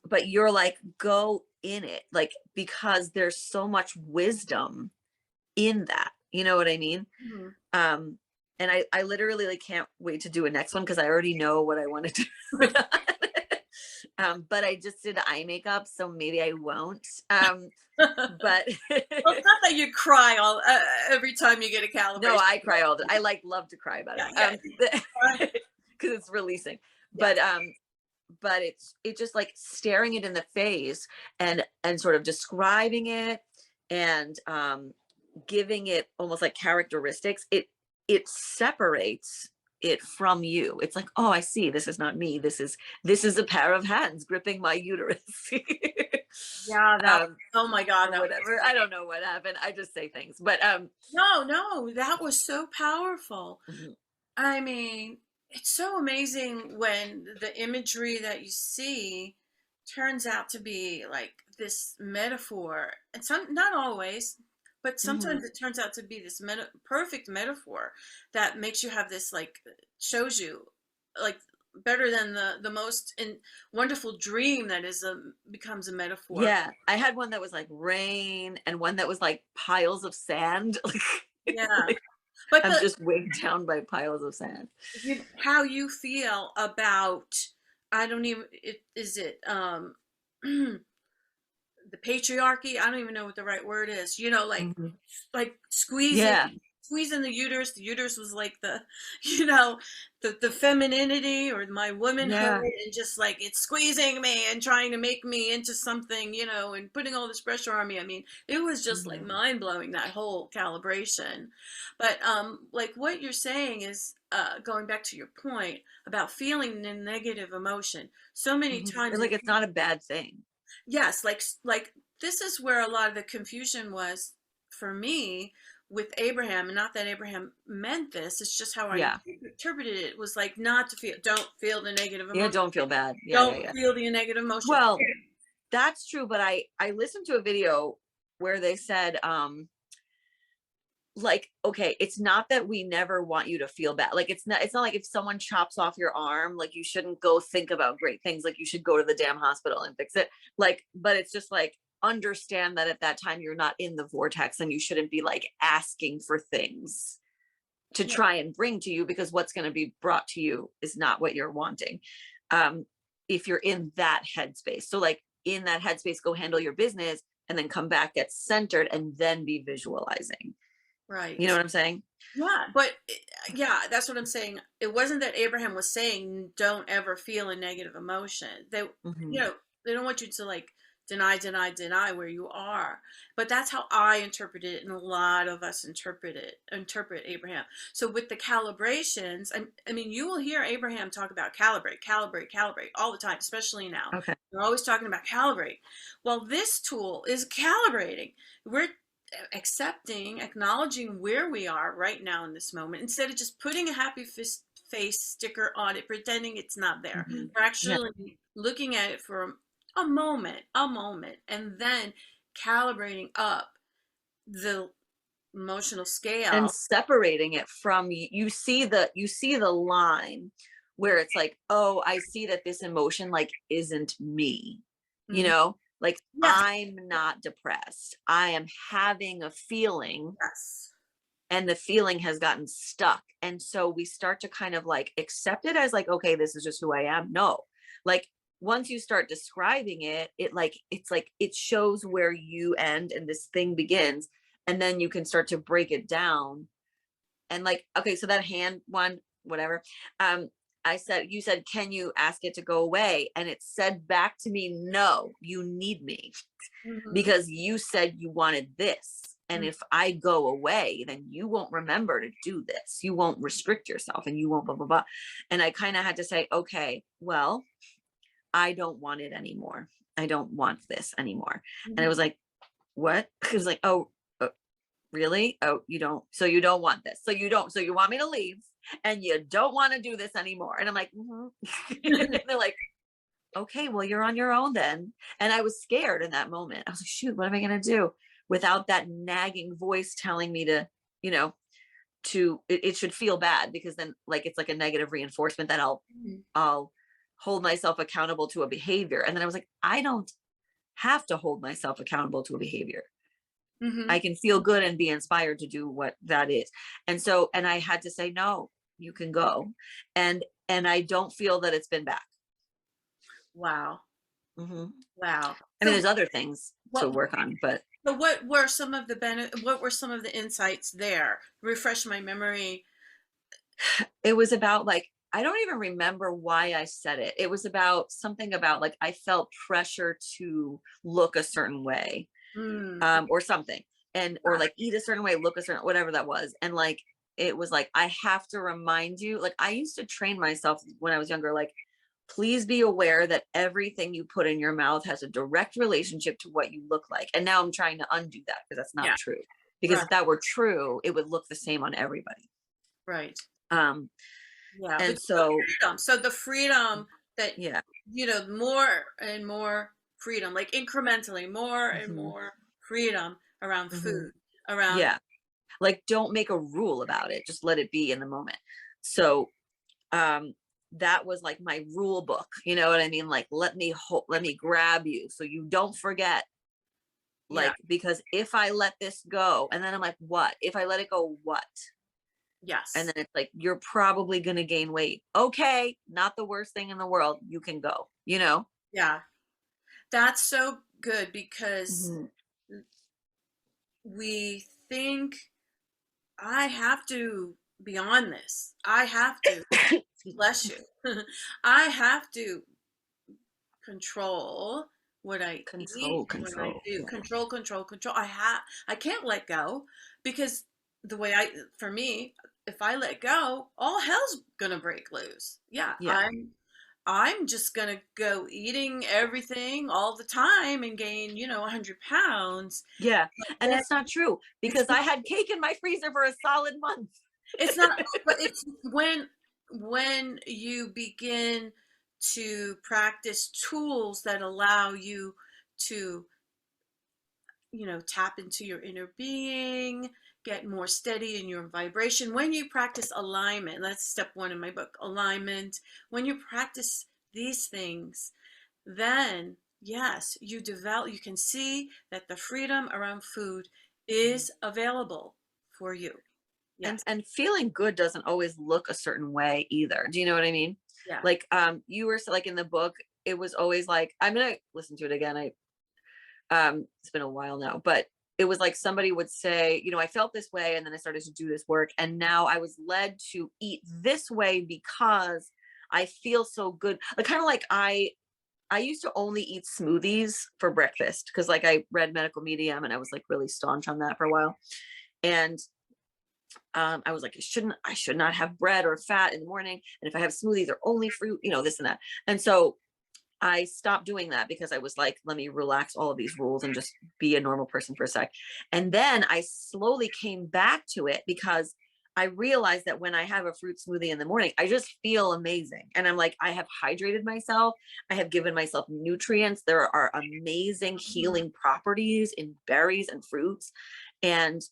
but you're like, go in it, like because there's so much wisdom in that. You know what I mean? Mhm. Um, and I literally like can't wait to do a next one because I already know what I want to do. But I just did eye makeup, so maybe I won't. But Well, it's not that you cry all every time you get a no, calibration. I cry all the. I like love to cry about Yeah, it. yeah, cry. Because it's releasing. Yeah, But it's just like staring it in the face and sort of describing it and giving it almost like characteristics. It separates it from you. It's like, oh, I see, this is not me, this is a pair of hands gripping my uterus. yeah. um Oh my God, or that was whatever. I don't know what happened, I just say things, but no, that was so powerful. mhm, I mean, it's so amazing when the imagery that you see turns out to be like this metaphor. And not always, but mhm. sometimes it turns out to be this perfect metaphor that makes you have this, like, shows you like better than the most wonderful dream that becomes a metaphor. Yeah, I had one that was like rain and one that was like piles of sand. Yeah. Like But I'm just weighed down by piles of sand. how you feel about, I don't even, is it the patriarchy? I don't even know what the right word is, like Mhm. squeezing Yeah. squeezing the uterus was like the, you know, the femininity or my womanhood, Yeah. and just like it's squeezing me and trying to make me into something, and putting all this pressure on me. I mean, it was just like Mhm. mind blowing, that whole calibration. But like what you're saying is going back to your point about feeling the negative emotion. So many Mhm. times, It's like, it's not a bad thing. yes, like this is where a lot of the confusion was for me with Abraham, and not that Abraham meant this, it's just how I Yeah. interpreted it. It was like, not to feel, don't feel the negative Yeah, emotion, don't feel bad. Yeah, yeah, don't yeah. feel the negative emotion. Well, that's true, but I listened to a video where they said, like, okay, it's not that we never want you to feel bad. Like, it's not like if someone chops off your arm, like you shouldn't go think about great things, like you should go to the damn hospital and fix it. Like, but it's just like, understand that at that time you're not in the vortex, and you shouldn't be like asking for things to Yeah, try and bring to you, because what's going to be brought to you is not what you're wanting. um if you're in that headspace, so like in that headspace, go handle your business, and then come back, get centered, and then be visualizing. You know right. what I'm saying? Yeah, but yeah, that's what I'm saying. It wasn't that Abraham was saying don't ever feel a negative emotion. You Hmm. know, they don't want you to like deny where you are. But that's how I interpret it, and a lot of us interpret Abraham. So with the calibrations, I mean, you will hear Abraham talk about calibrate all the time, especially now. Okay. They're always talking about calibrate. Well, this tool is calibrating. We're accepting, acknowledging where we are right now in this moment, instead of just putting a happy face sticker on it, pretending it's not there. Hmm. We're Yeah. actually looking at it for a moment, and then calibrating up the emotional And scale. separating it from, you see the line where it's like, oh, I see that this emotion like isn't me, Mhm. like, Yes, I'm not depressed, I am having a feeling, yes. and the feeling has gotten stuck. And so we start to kind of like accept it as like, okay, this is just who I am. No, like, once you start describing it, it's like it shows where you end and this thing begins. And then you can start to break it down. And like, okay, so that hand one, whatever. Um, you said, can you ask it to go away? And it said back to me, no, you need me, Hmm. because you said you wanted this. And if I go away, then you won't remember to do this. You won't restrict yourself, and you won't blah, blah, blah. And I kind of had to say, okay, well, I don't want it anymore. I don't want this anymore. And it Hmm. was like, what? It was like, oh, really? Oh, you don't, so you don't want this. So you want me to leave, and you don't want to do this anymore. And I'm like, mhm. And they're like, okay, well, you're on your own then. And I was scared in that moment. I was like, shoot, what am I going to do without that nagging voice telling me to, you know, it should feel bad, because then like, it's like a negative reinforcement that I'll hold myself accountable to a behavior. And then I was like, I don't have to hold myself accountable to a behavior. I Hmm. can feel good and be inspired to do what that is. And so, and I had to say, no, you can go. And I don't feel that it's been back. Wow. Hmm. Wow. I mean, So there's other things to what work on, but so what were some of the insights there? Refresh my memory. it was about like, I don't even remember why I said it. It was about something about like, I felt pressure to look a certain way, Mm, or something, and or like eat a certain way, look a certain, whatever that was. And like, it was like, I have to remind you, like, I used to train myself when I was younger, like, please be aware that everything you put in your mouth has a direct relationship to what you look like. And now I'm trying to undo that, because that's not yeah, true. Because right, if that were true, it would look the same on everybody. right. um Yeah, but and so, freedom. So the freedom that, yeah. more and more freedom, like incrementally, more and Hmm. more freedom around Hmm. food, around, Yeah, like, don't make a rule about it, just let it be in the moment. So, um that was like my rule book, you know what I mean? Like, let me grab you so you don't forget. yeah, Like, because if I let this go, and then I'm like, what if I let it go, what? And yes, then it's like, you're probably going to gain weight. Okay, not the worst thing in the world, you can go. yeah. That's so good because Hmm. we think I have to be on this. I have to, bless you. I have to control what I eat, what I Control. do. Yeah. Control. I can't let go, because the way for me, if I let go, all hell's gonna break loose. Yeah, Yeah. I'm just gonna go eating everything all the time and gain, 100 pounds. Yeah. And Then it's not true it's because I had cake in my freezer for a solid month. It's not, but it's when you begin to practice tools that allow you to, tap into your inner being, get more steady in your vibration. When you practice alignment, that's step one in my book, alignment. When you practice these things, then yes, you can see that the freedom around food is available for you. Yes. And feeling good doesn't always look a certain way either. Do you know what I mean? Yeah. Like you were like in the book, it was always like, I'm gonna listen to it again. It's been a while now, but it was like somebody would say, I felt this way and then I started to do this work and now I was led to eat this way because I feel so good. Like kind of like I used to only eat smoothies for breakfast because like I read medical medium and I was like really staunch on that for a while. And I was like, I should not have bread or fat in the morning. And if I have smoothies, they're only fruit, this and that. And so I stopped doing that because I was like, let me relax all of these rules and just be a normal person for a sec. And then I slowly came back to it because I realized that when I have a fruit smoothie in the morning, I just feel amazing. And I'm like, I have hydrated myself. I have given myself nutrients. There are amazing healing properties in berries and fruits. And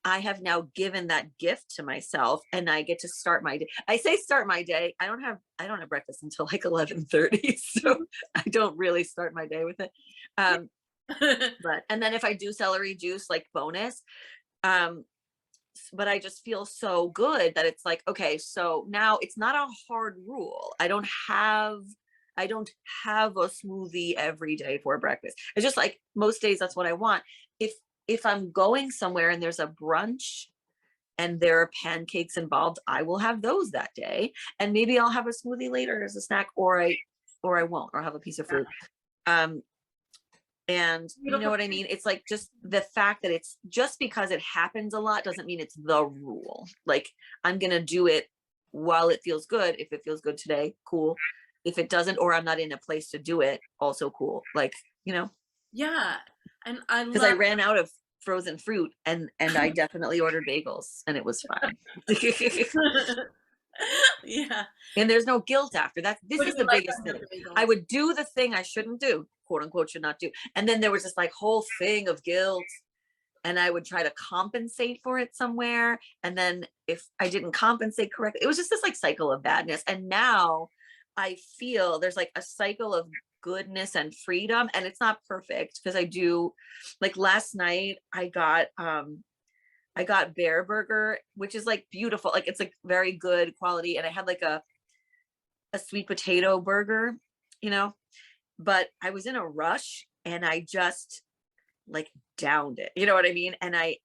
I have now given that gift to myself and I get to start my day. I say start my day. I don't have breakfast until like 11:30. So I don't really start my day with it. But and then if I do celery juice, like bonus. But I just feel so good that it's like, okay, so now it's not a hard rule. I don't have a smoothie every day for breakfast. It's just like most days that's what I want. If I'm going somewhere and there's a brunch and there are pancakes involved, I will have those that day. And maybe I'll have a smoothie later as a snack, or I won't, or have a piece of fruit. And you know what I mean? It's like just the fact that it's just because it happens a lot doesn't mean it's the rule. Like I'm going to do it while it feels good. If it feels good today, cool. If it doesn't, or I'm not in a place to do it, also cool. Like, Yeah. And because I ran out of frozen fruit and I definitely ordered bagels and it was fine. Yeah. And there's no guilt after that. This What do is you the like biggest on thing. the bagel? I would do the thing I shouldn't do, quote unquote, should not do. And then there was this like whole thing of guilt and I would try to compensate for it somewhere. And then if I didn't compensate correctly, it was just this like cycle of badness. And now I feel there's like a cycle of goodness and freedom. And it's not perfect because I do like last night I got Bear Burger, which is like beautiful. Like it's like very good quality. And I had like a sweet potato burger, but I was in a rush and I just like downed it. You know what I mean? And I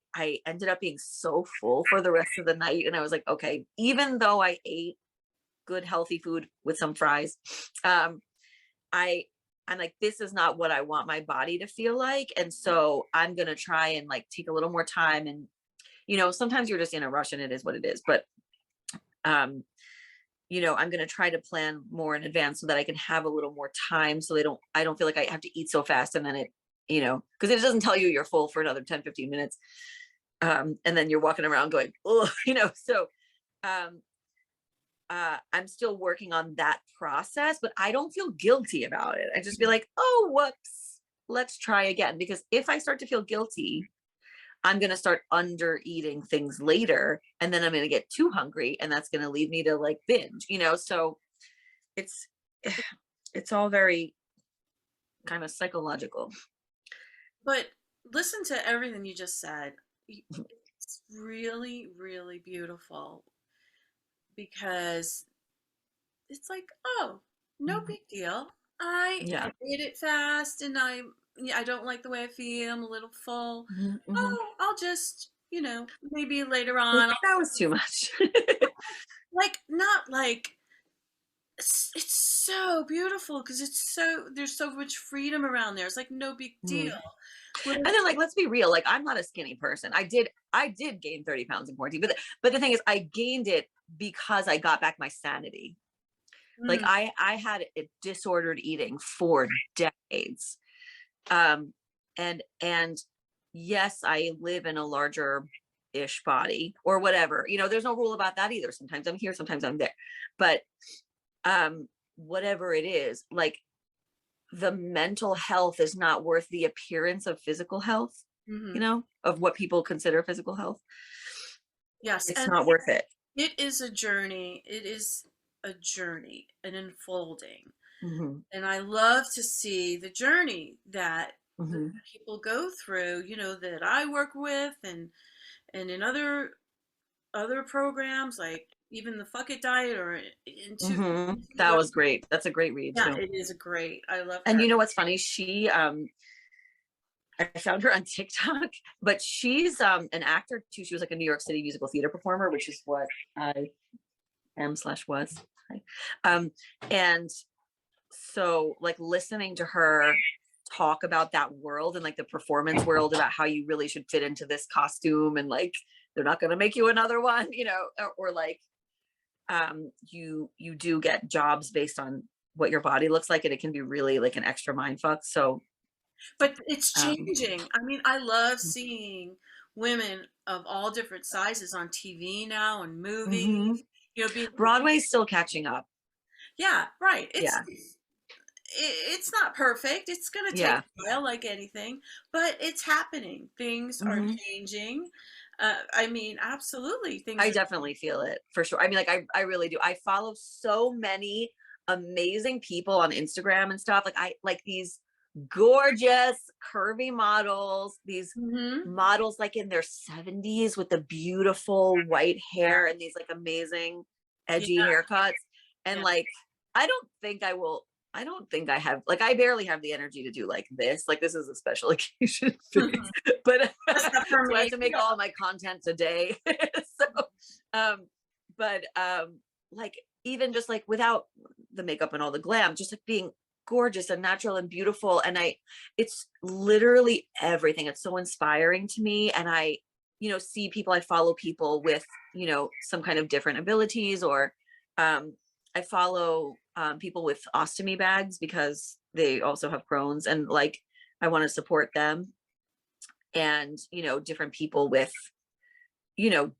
ended up being so full for the rest of the night. And I was like, okay, even though I ate good, healthy food with some fries, I'm like, this is not what I want my body to feel like. And so I'm going to try and like take a little more time. And, sometimes you're just in a rush and it is what it is. But, I'm going to try to plan more in advance so that I can have a little more time. So I don't feel like I have to eat so fast. And then because it doesn't tell you you're full for another 10, 15 minutes. And then you're walking around going, oh, so, I'm still working on that process, but I don't feel guilty about it. I just be like, oh, whoops, let's try again. Because if I start to feel guilty, I'm going to start under eating things later. And then I'm going to get too hungry and that's going to lead me to like binge, so it's all very kind of psychological. But listen to everything you just said. It's really, really beautiful because it's like, oh, no big deal. I ate it fast and I don't like the way I feel. I'm a little full. Mm-hmm. Oh, I'll just you know, maybe later Like, on, that was too much. like, not like, it's so beautiful because there's so much freedom around there. It's like no big deal. Mhm. And Whereas, then, like, let's be real, like, I'm not a skinny person. I did gain 30 pounds in quarantine, but the thing is I gained it because I got back my sanity. Like, mm, I had a disordered eating for decades. Um, and yes, I live in a larger ish body or whatever. There's no rule about that either. Sometimes I'm here, sometimes I'm there. But whatever it is, like, the mental health is not worth the appearance of physical health, mhm. of what people consider physical health. Yes, It's and not worth it. it is a journey. It is a journey, an unfolding. Hmm. And I love to see the journey that the Hmm. people go through, that I work with, and in other programs, like even the Fuck It Diet, or into Hmm. That the, was great. That's a great read yeah, too. it is great. I love And her. you know what's funny? I found her on TikTok, but she's an actor too. She was like a New York City musical theater performer, which is what I am slash was. Um, and so, like, listening to her talk about that world and like the performance world, about how you really should fit into this costume, and like they're not going to make you another one, or like you do get jobs based on what your body looks like, and it can be really like an extra mind fuck. So But it's um changing. I mean, I love seeing women of all different sizes on TV now and movies, mhm. being, Broadway's still catching up. yeah, right. Yeah. It's not perfect. It's going to take Yeah. a while, like anything, but it's happening. Things are Hmm. changing. I mean, absolutely, things I are. definitely feel it for sure. I mean, like, I really do. I follow so many amazing people on Instagram and stuff. Like, I like these gorgeous curvy models, these Hmm. models like in their 70s with the beautiful white hair and these like amazing Yeah, edgy haircuts. And yeah. like, I don't think I have, like, I barely have the energy to do like this. Like, this is a special occasion thing, Mhm. but That's not for so I have me. to make all my content today. So, um, but like, even just like without the makeup and all the glam, just like being gorgeous and natural and beautiful. And it's literally everything. It's so inspiring to me. And I, see people, I follow people with, some kind of different abilities, or um, I follow people with ostomy bags because they also have Crohn's, and like, I want to support them. And, different people with,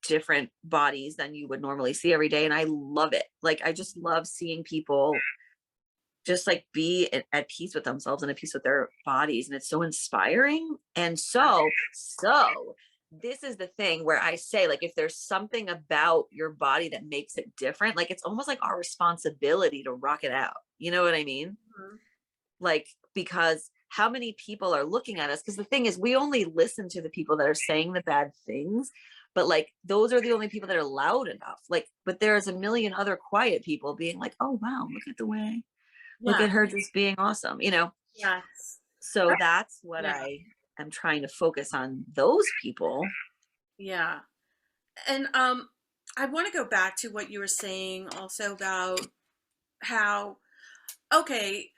different bodies than you would normally see every day. And I love it. Like, I just love seeing people just like be at peace with themselves and at peace with their bodies. And it's so inspiring. And so this is the thing where I say, like, if there's something about your body that makes it different, like, it's almost like our responsibility to rock it out. You know what I mean? Mhm. Like, because how many people are looking at us? Because the thing is, we only listen to the people that are saying the bad things, but like, those are the only people that are loud enough. Like, but there's a million other quiet people being like, oh wow, look at the way, look Yeah, at her just being awesome. yes. So that's what Yeah, I am trying to focus on, those people. yeah. And I want to go back to what you were saying also about how, okay,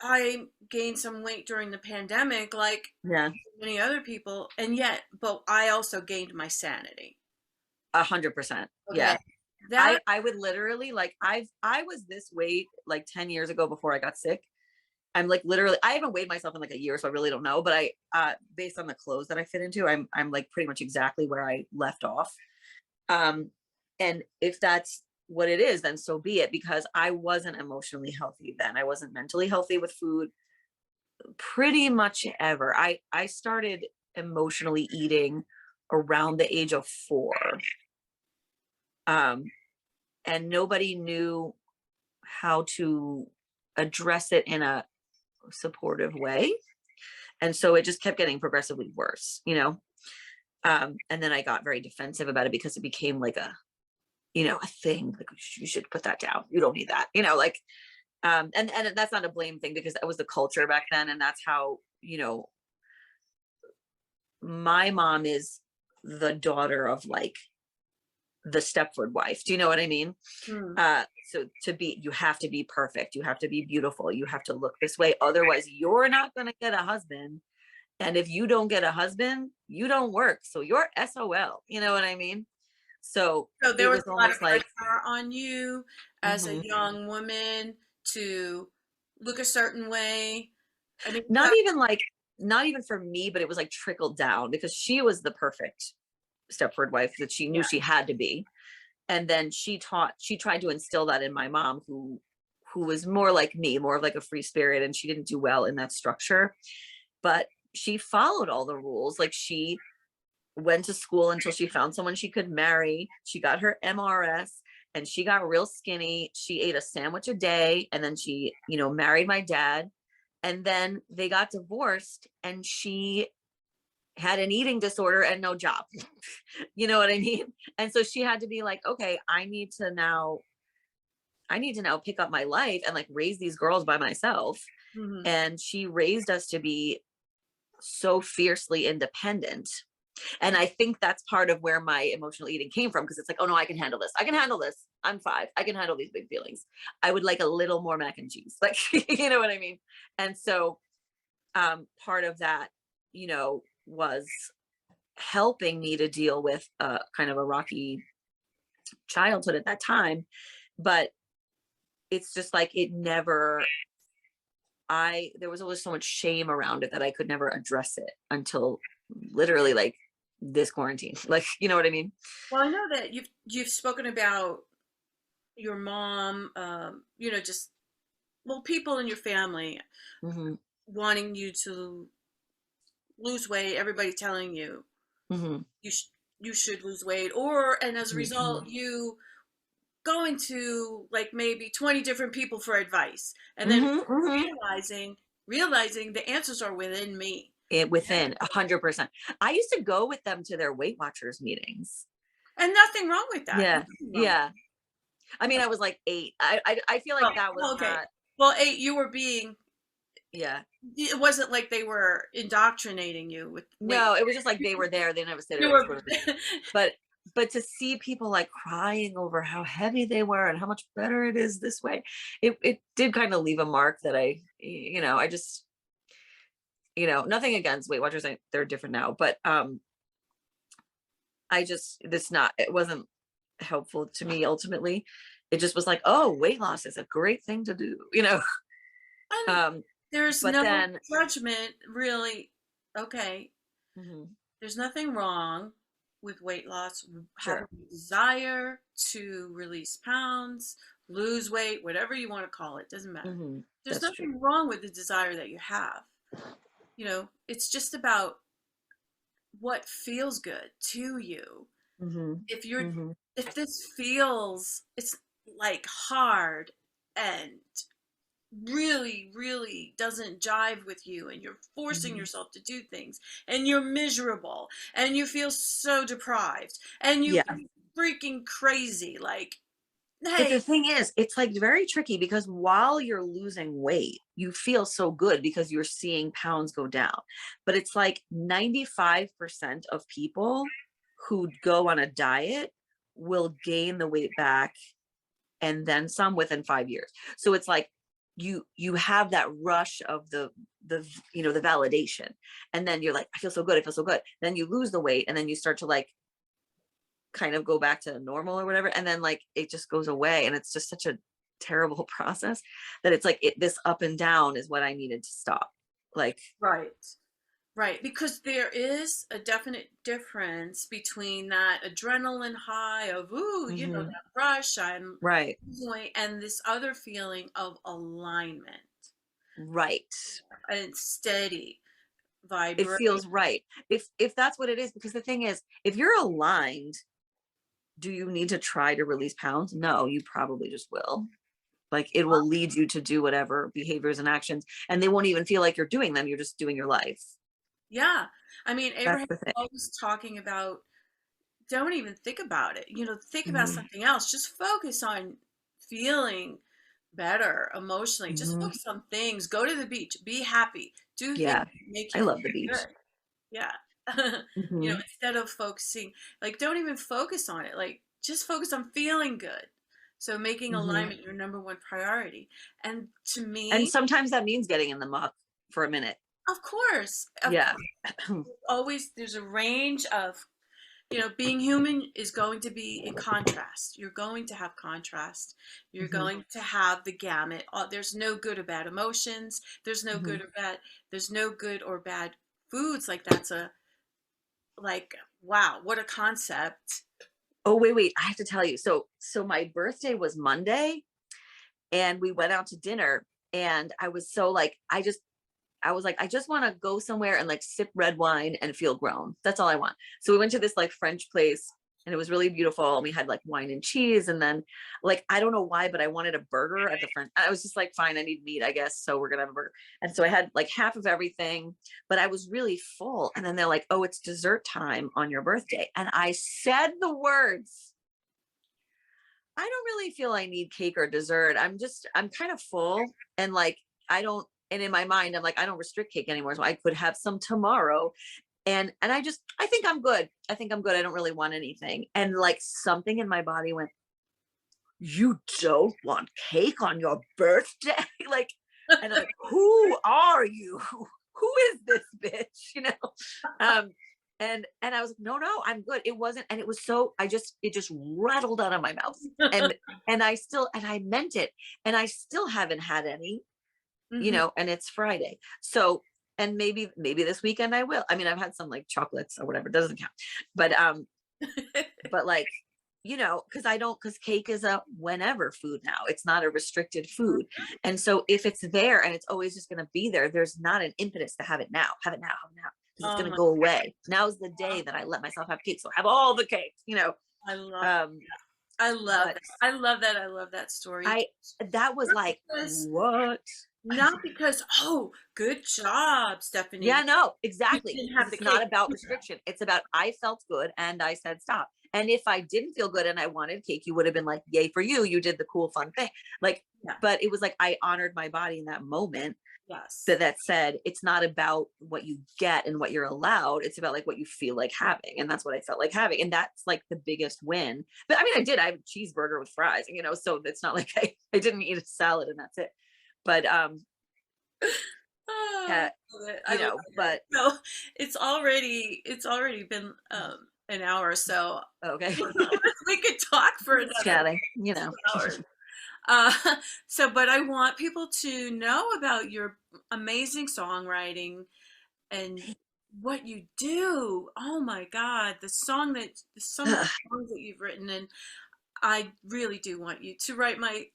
I gained some weight during the pandemic, like Yeah. many other people, and yet, but I also gained my sanity. 100%. Okay, Yeah. that, I would literally, like, I was this weight like 10 years ago before I got sick. I'm like, literally, I haven't weighed myself in like a year, so I really don't know. But based on the clothes that I fit into, I'm like pretty much exactly where I left off. Um, and if that's what it is, then so be it, because I wasn't emotionally healthy then. I wasn't mentally healthy with food pretty much ever. I started emotionally eating around the age of 4. Um, and nobody knew how to address it in a supportive way. And so it just kept getting progressively worse. And then I got very defensive about it because it became like a thing. Like, you should put that down. You don't need that. Like, and that's not a blame thing, because that was the culture back then. And that's how, my mom is the daughter of like the Stepford wife. Do you know what I mean? Hmm. So you have to be perfect. You have to be beautiful. You have to look this way. Otherwise, you're not going to get a husband. And if you don't get a husband, you don't work. So you're SOL. You know what I mean? So So it there was was a lot of almost like, pressure on you as a mhm. young woman to look a certain way. I mean, Not even like, not even for me, but it was like trickled down because she was the perfect Stepford wife that she knew yeah, she had to be. And then she tried to instill that in my mom, who was more like me, more of like a free spirit, and she didn't do well in that structure. But she followed all the rules. Like she went to school until she found someone she could marry. She got her MRS and she got real skinny. She ate a sandwich a day, and then she, married my dad. And then they got divorced and she had an eating disorder and no job. You know what I mean? And so she had to be like, okay, I need to now pick up my life and like raise these girls by myself. hmm, And she raised us to be so fiercely independent. And I think that's part of where my emotional eating came from, because it's like, oh no, I can handle this. I can handle this. I'm 5. I can handle these big feelings. I would like a little more mac and cheese. Like, you know what I mean? And so part of that, was helping me to deal with kind of a rocky childhood at that time. But it's just like there was always so much shame around it that I could never address it until literally like this quarantine. Like, you know what I mean? well, I know that you've spoken about your mom, just well, people in your family Hmm. wanting you to lose weight. Everybody telling you Hmm. you sh- you should lose weight, or and as a Hmm. result, you going to like maybe 20 different people for advice, and then Hmm. Hmm. realizing the answers are within me. Within 100%. I used to go with them to their Weight Watchers meetings. And nothing wrong with that. Yeah. Nothing wrong. Yeah. I mean, I was like 8. I feel like that was Well, okay. not, Well, eight, you were being, yeah. it wasn't like they were indoctrinating you with weight. No, it was just like they were there. They never said You it were, sort of thing. But to see people like crying over how heavy they were and how much better it is this way, it did kind of leave a mark that I just, nothing against Weight Watchers. They're different now, but it wasn't helpful to me ultimately. It just was like, oh, weight loss is a great thing to do. and Um, there's but no then, judgment really. Okay. mhm, There's nothing wrong with weight loss, having sure. a desire to release pounds, lose weight, whatever you want to call it, doesn't matter. Hmm. There's That's true. nothing wrong with the desire that you have. It's just about what feels good to you. Hmm. If you're Hmm. if this feels it's like hard and really really doesn't jive with you, and you're forcing Hmm. yourself to do things and you're miserable and you feel so deprived and you Yeah. feel freaking crazy, like, But hey, the thing is, it's like very tricky because while you're losing weight, you feel so good because you're seeing pounds go down. But it's like 95% of people who go on a diet will gain the weight back and then some within 5 years. So it's like you have that rush of the validation. And then you're like, I feel so good, I feel so good. Then you lose the weight and then you start to like kind of go back to normal or whatever, and then like it just goes away, and it's just such a terrible process that it's like this up and down is what I needed to stop. Like, right, right, because there is a definite difference between that adrenaline high of ooh, mhm, that rush, I'm right, and this other feeling of alignment right. and steady It vibrate. feels right if that's what it is, because the thing is, if you're aligned, do you need to try to release pounds? No, you probably just will. Like, it will lead you to do whatever behaviors and actions, and they won't even feel like you're doing them. You're just doing your life. Yeah. I mean, That's Abraham the thing. was talking about don't even think about it. Think about Hmm. something else. Just focus on feeling better emotionally. Just Hmm. focus on things. Go to the beach. Be happy. Do things Yeah, that make I you love the feel beach. good. Yeah. Mhm. instead of focusing, like, don't even focus on it. Like, just focus on feeling good. So making Mhm. alignment your number one priority. And to And me, sometimes that means getting in the muck for a minute. of Yeah. course, always there's a range of, being human is going to be in contrast. You're going to have contrast. You're Mhm. going to have the gamut. There's no good or bad emotions. There's no good Mhm. or bad. There's no good or bad foods. Like, that's a, like, wow, what a concept. Oh, wait, I have to tell you. So my birthday was Monday and we went out to dinner and I was so like, I was like, I just want to go somewhere and like sip red wine and feel grown. That's all I want. So we went to this like French place and it was really beautiful. And we had like wine and cheese. And then like, I don't know why, but I wanted a burger at the French. I was just like, fine, I need meat, I guess. So we're going to have a burger. And so I had like half of everything, but I was really full. And then they're like, oh, it's dessert time on your birthday. And I said the words, I don't really feel I need cake or dessert. I'm kind of full and like, I don't, and in my mind, I'm like, I don't restrict cake anymore. So I could have some tomorrow. And I think I'm good. I think I'm good. I don't really want anything. And like something in my body went, you don't want cake on your birthday? Like, and I'm like, who are you? Who is this bitch? And I was like, no, I'm good. It wasn't, and it was so, it just rattled out of my mouth. And and I meant it. And I still haven't had any, Hmm. and it's Friday. So, and maybe this weekend I will. I mean, I've had some like chocolates or whatever, doesn't count. But like, because cake is a whenever food now. It's not a restricted food. And so if it's there and it's always just going to be there, there's not an impetus to have it now, have it now, have it now, because it's Oh going to my go away. Now's the day God. that I let myself have cake. So have all the cake. I love Um, I love but that. I love that. I love that story. I, that was Not like, because, what? not because, oh, good job, Yeah, Stephanie. no, You exactly. didn't Because have the it's not cake. about restriction. It's about I felt good and I said stop. And if I didn't feel good and I wanted cake, you would have been like, yay for you. You did the cool, fun thing. Like, Yeah. but it was like I honored my body in that moment. Yes. That said, it's not about what you get and what you're allowed. It's about like what you feel like having. And that's what I felt like having. And that's like the biggest win. But I mean, I have a cheeseburger with fries, so it's not like I didn't eat a salad and that's it. But Oh, uh, I love it. I love it. but So it's already been an hour, so okay. we could talk for Just another chatting, 2 hours. Uh, but I want people to know about your amazing songwriting and what you do. Oh my God, some of the songs that you've written, and I really do want you to write my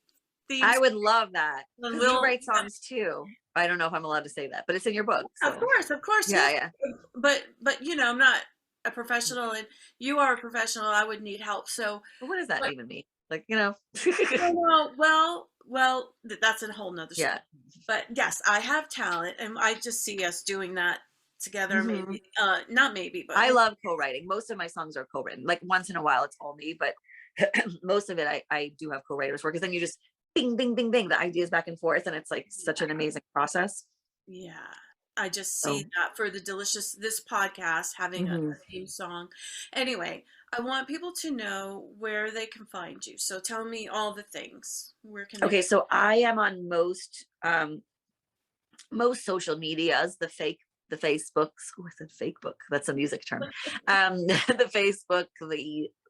themes. I would love that And because you we'll, write songs too. I don't know if I'm allowed to say that, but it's in your book. So of course, yeah, yes. yeah. But I'm not a professional, and you are a professional. I would need help. So, But what does that but even mean? Like, that's a whole nother yeah. story. But yes, I have talent, and I just see us doing that together. Mhm. Maybe, not maybe, but I love co-writing. Most of my songs are co-written. Like once in a while, it's all me, but most of it, I do have co-writers work because then you just bing, bing, bing, bing, the ideas back and forth, and it's like such an amazing process. yeah, I just see So, that for this podcast having a mhm. theme song. Anyway, I want people to know where they can find you. So tell me all the things. Where can they? Okay, so I am on most social medias, the Facebooks, oh, I said fake book. That's a music term. The Facebook,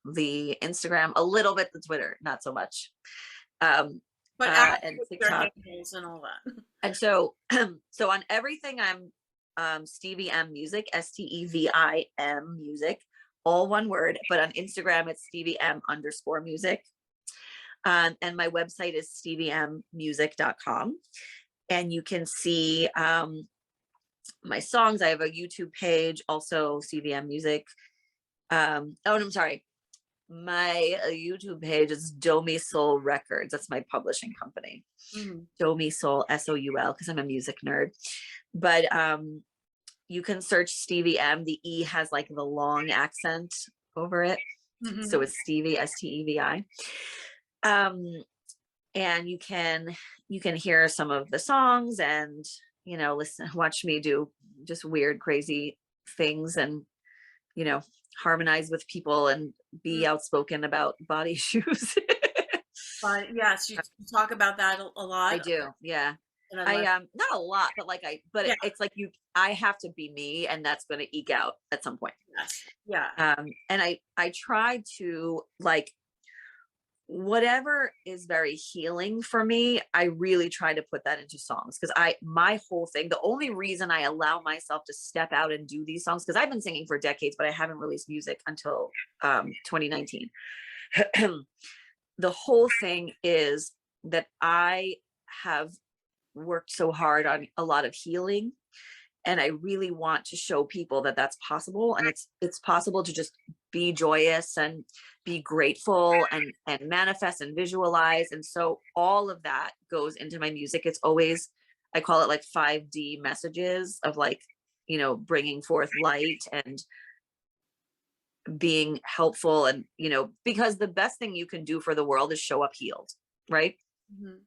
the Instagram, a little bit the Twitter, not so much. Um, But after and their TikTok. handles and all that. And so, so on everything, I'm Stevie M Music, STEVIM Music, all one word. But on Instagram, it's Stevie M_music. And my website is steviemmusic.com. And you can see my songs. I have a YouTube page, also CVM Music. Oh, no, I'm sorry. My YouTube page is Domi Soul Records. That's my publishing company. Mhm. Domi Soul, SOUL, because I'm a music nerd. But you can search Stevie M. The E has like the long accent over it. So Mhm. it's Stevie, STEVI. And you can hear some of the songs and watch me do just weird, crazy things. And harmonize with people and be Mm. outspoken about body issues. But yes, you talk about that a I lot, do. Yeah. and I I love. not a lot, but Yeah. it's like I have to be me, and that's going to eke out at some point. Yes. Yeah. And I try to, like, whatever is very healing for me, I really try to put that into songs, because my whole thing, the only reason I allow myself to step out and do these songs, because I've been singing for decades, but I haven't released music until 2019. The whole thing is that I have worked so hard on a lot of healing, and I really want to show people that that's possible, and it's possible to just be joyous and be grateful and manifest and visualize. And so all of that goes into my music. It's always, I call it like 5D messages of, like, bringing forth light and being helpful, and because the best thing you can do for the world is show up healed, right? Mhm.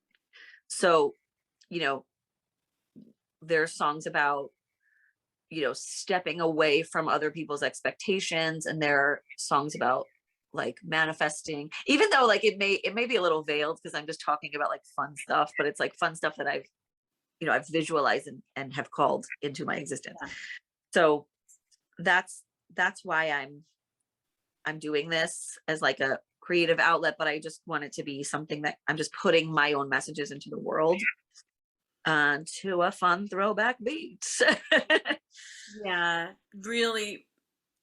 So there are songs about stepping away from other people's expectations, and there are songs about, like, manifesting, even though, like, it may be a little veiled because I'm just talking about, like, fun stuff, but it's like fun stuff that I've visualized and have called into my existence. Yeah. So that's why I'm doing this as, like, a creative outlet, but I just want it to be something that I'm just putting my own messages into the world, to a fun throwback beat. Yeah. Really,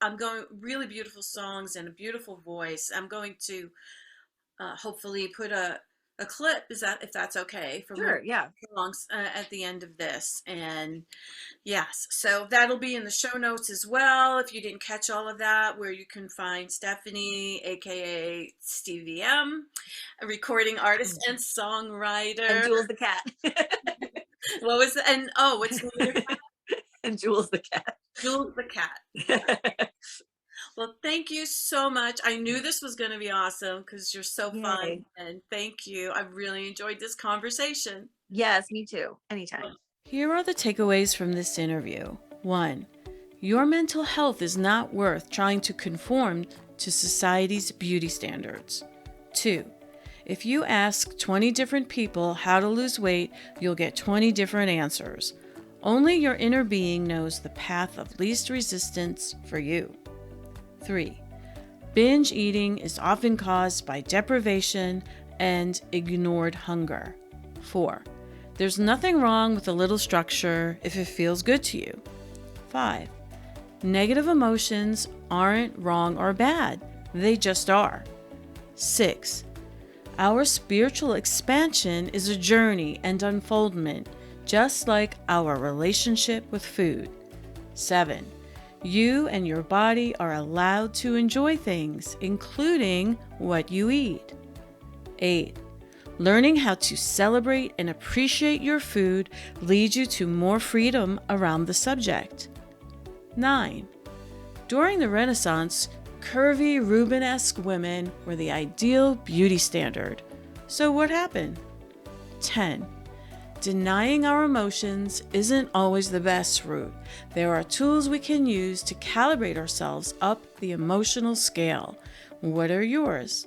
I'm going really beautiful songs and a beautiful voice. I'm going to hopefully put a clip, if that's okay, from one of Sure, yeah. the songs at the end of this. And yes, so that'll be in the show notes as well, if you didn't catch all of that, where you can find Stephanie, aka Stevie M, a recording artist and And songwriter. Jules the cat. What was the, and oh, what's the name of your cat? And Jules the cat. Jules the cat. Well, thank you so much. I knew this was going to be awesome because you're so fun. Yay. And thank you. I really enjoyed this conversation. Yes, me too. Anytime. Here are the takeaways from this interview. 1. Your mental health is not worth trying to conform to society's beauty standards. 2. If you ask 20 different people how to lose weight, you'll get 20 different answers. Only your inner being knows the path of least resistance for you. 3. Binge eating is often caused by deprivation and ignored hunger. 4. There's nothing wrong with a little structure if it feels good to you. 5. Negative emotions aren't wrong or bad, they just are. 6. Our spiritual expansion is a journey and unfoldment, just like our relationship with food. 7. You and your body are allowed to enjoy things, including what you eat. 8. Learning how to celebrate and appreciate your food leads you to more freedom around the subject. 9. During the Renaissance, curvy Rubenesque women were the ideal beauty standard. So what happened? 10. Denying our emotions isn't always the best route. There are tools we can use to calibrate ourselves up the emotional scale. What are yours?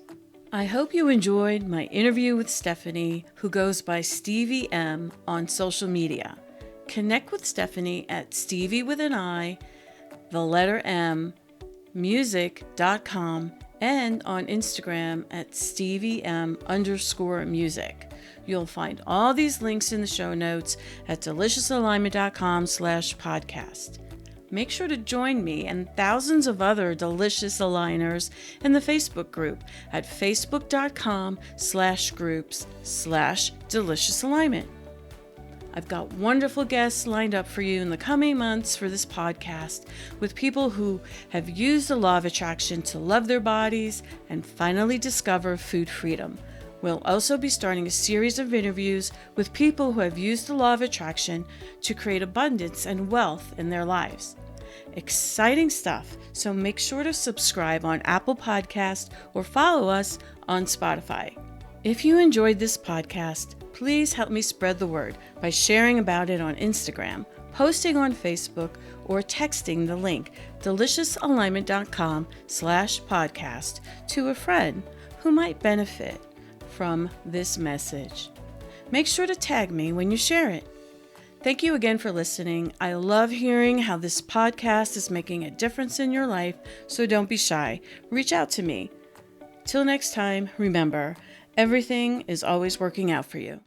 I hope you enjoyed my interview with Stephanie, who goes by Stevie M on social media. Connect with Stephanie at Stevi with an I, the letter M, music.com, and on Instagram at StevieM_music. You'll find all these links in the show notes at deliciousalignment.com/podcast. Make sure to join me and thousands of other delicious aligners in the Facebook group at facebook.com/groups/delicious-alignment. I've got wonderful guests lined up for you in the coming months for this podcast, with people who have used the law of attraction to love their bodies and finally discover food freedom. We'll also be starting a series of interviews with people who have used the law of attraction to create abundance and wealth in their lives. Exciting stuff, so make sure to subscribe on Apple Podcast or follow us on Spotify. If you enjoyed this podcast, please help me spread the word by sharing about it on Instagram, posting on Facebook, or texting the link deliciousalignment.com/podcast to a friend who might benefit from this message. Make sure to tag me when you share it. Thank you again for listening. I love hearing how this podcast is making a difference in your life, so don't be shy. Reach out to me. Till next time, remember, everything is always working out for you.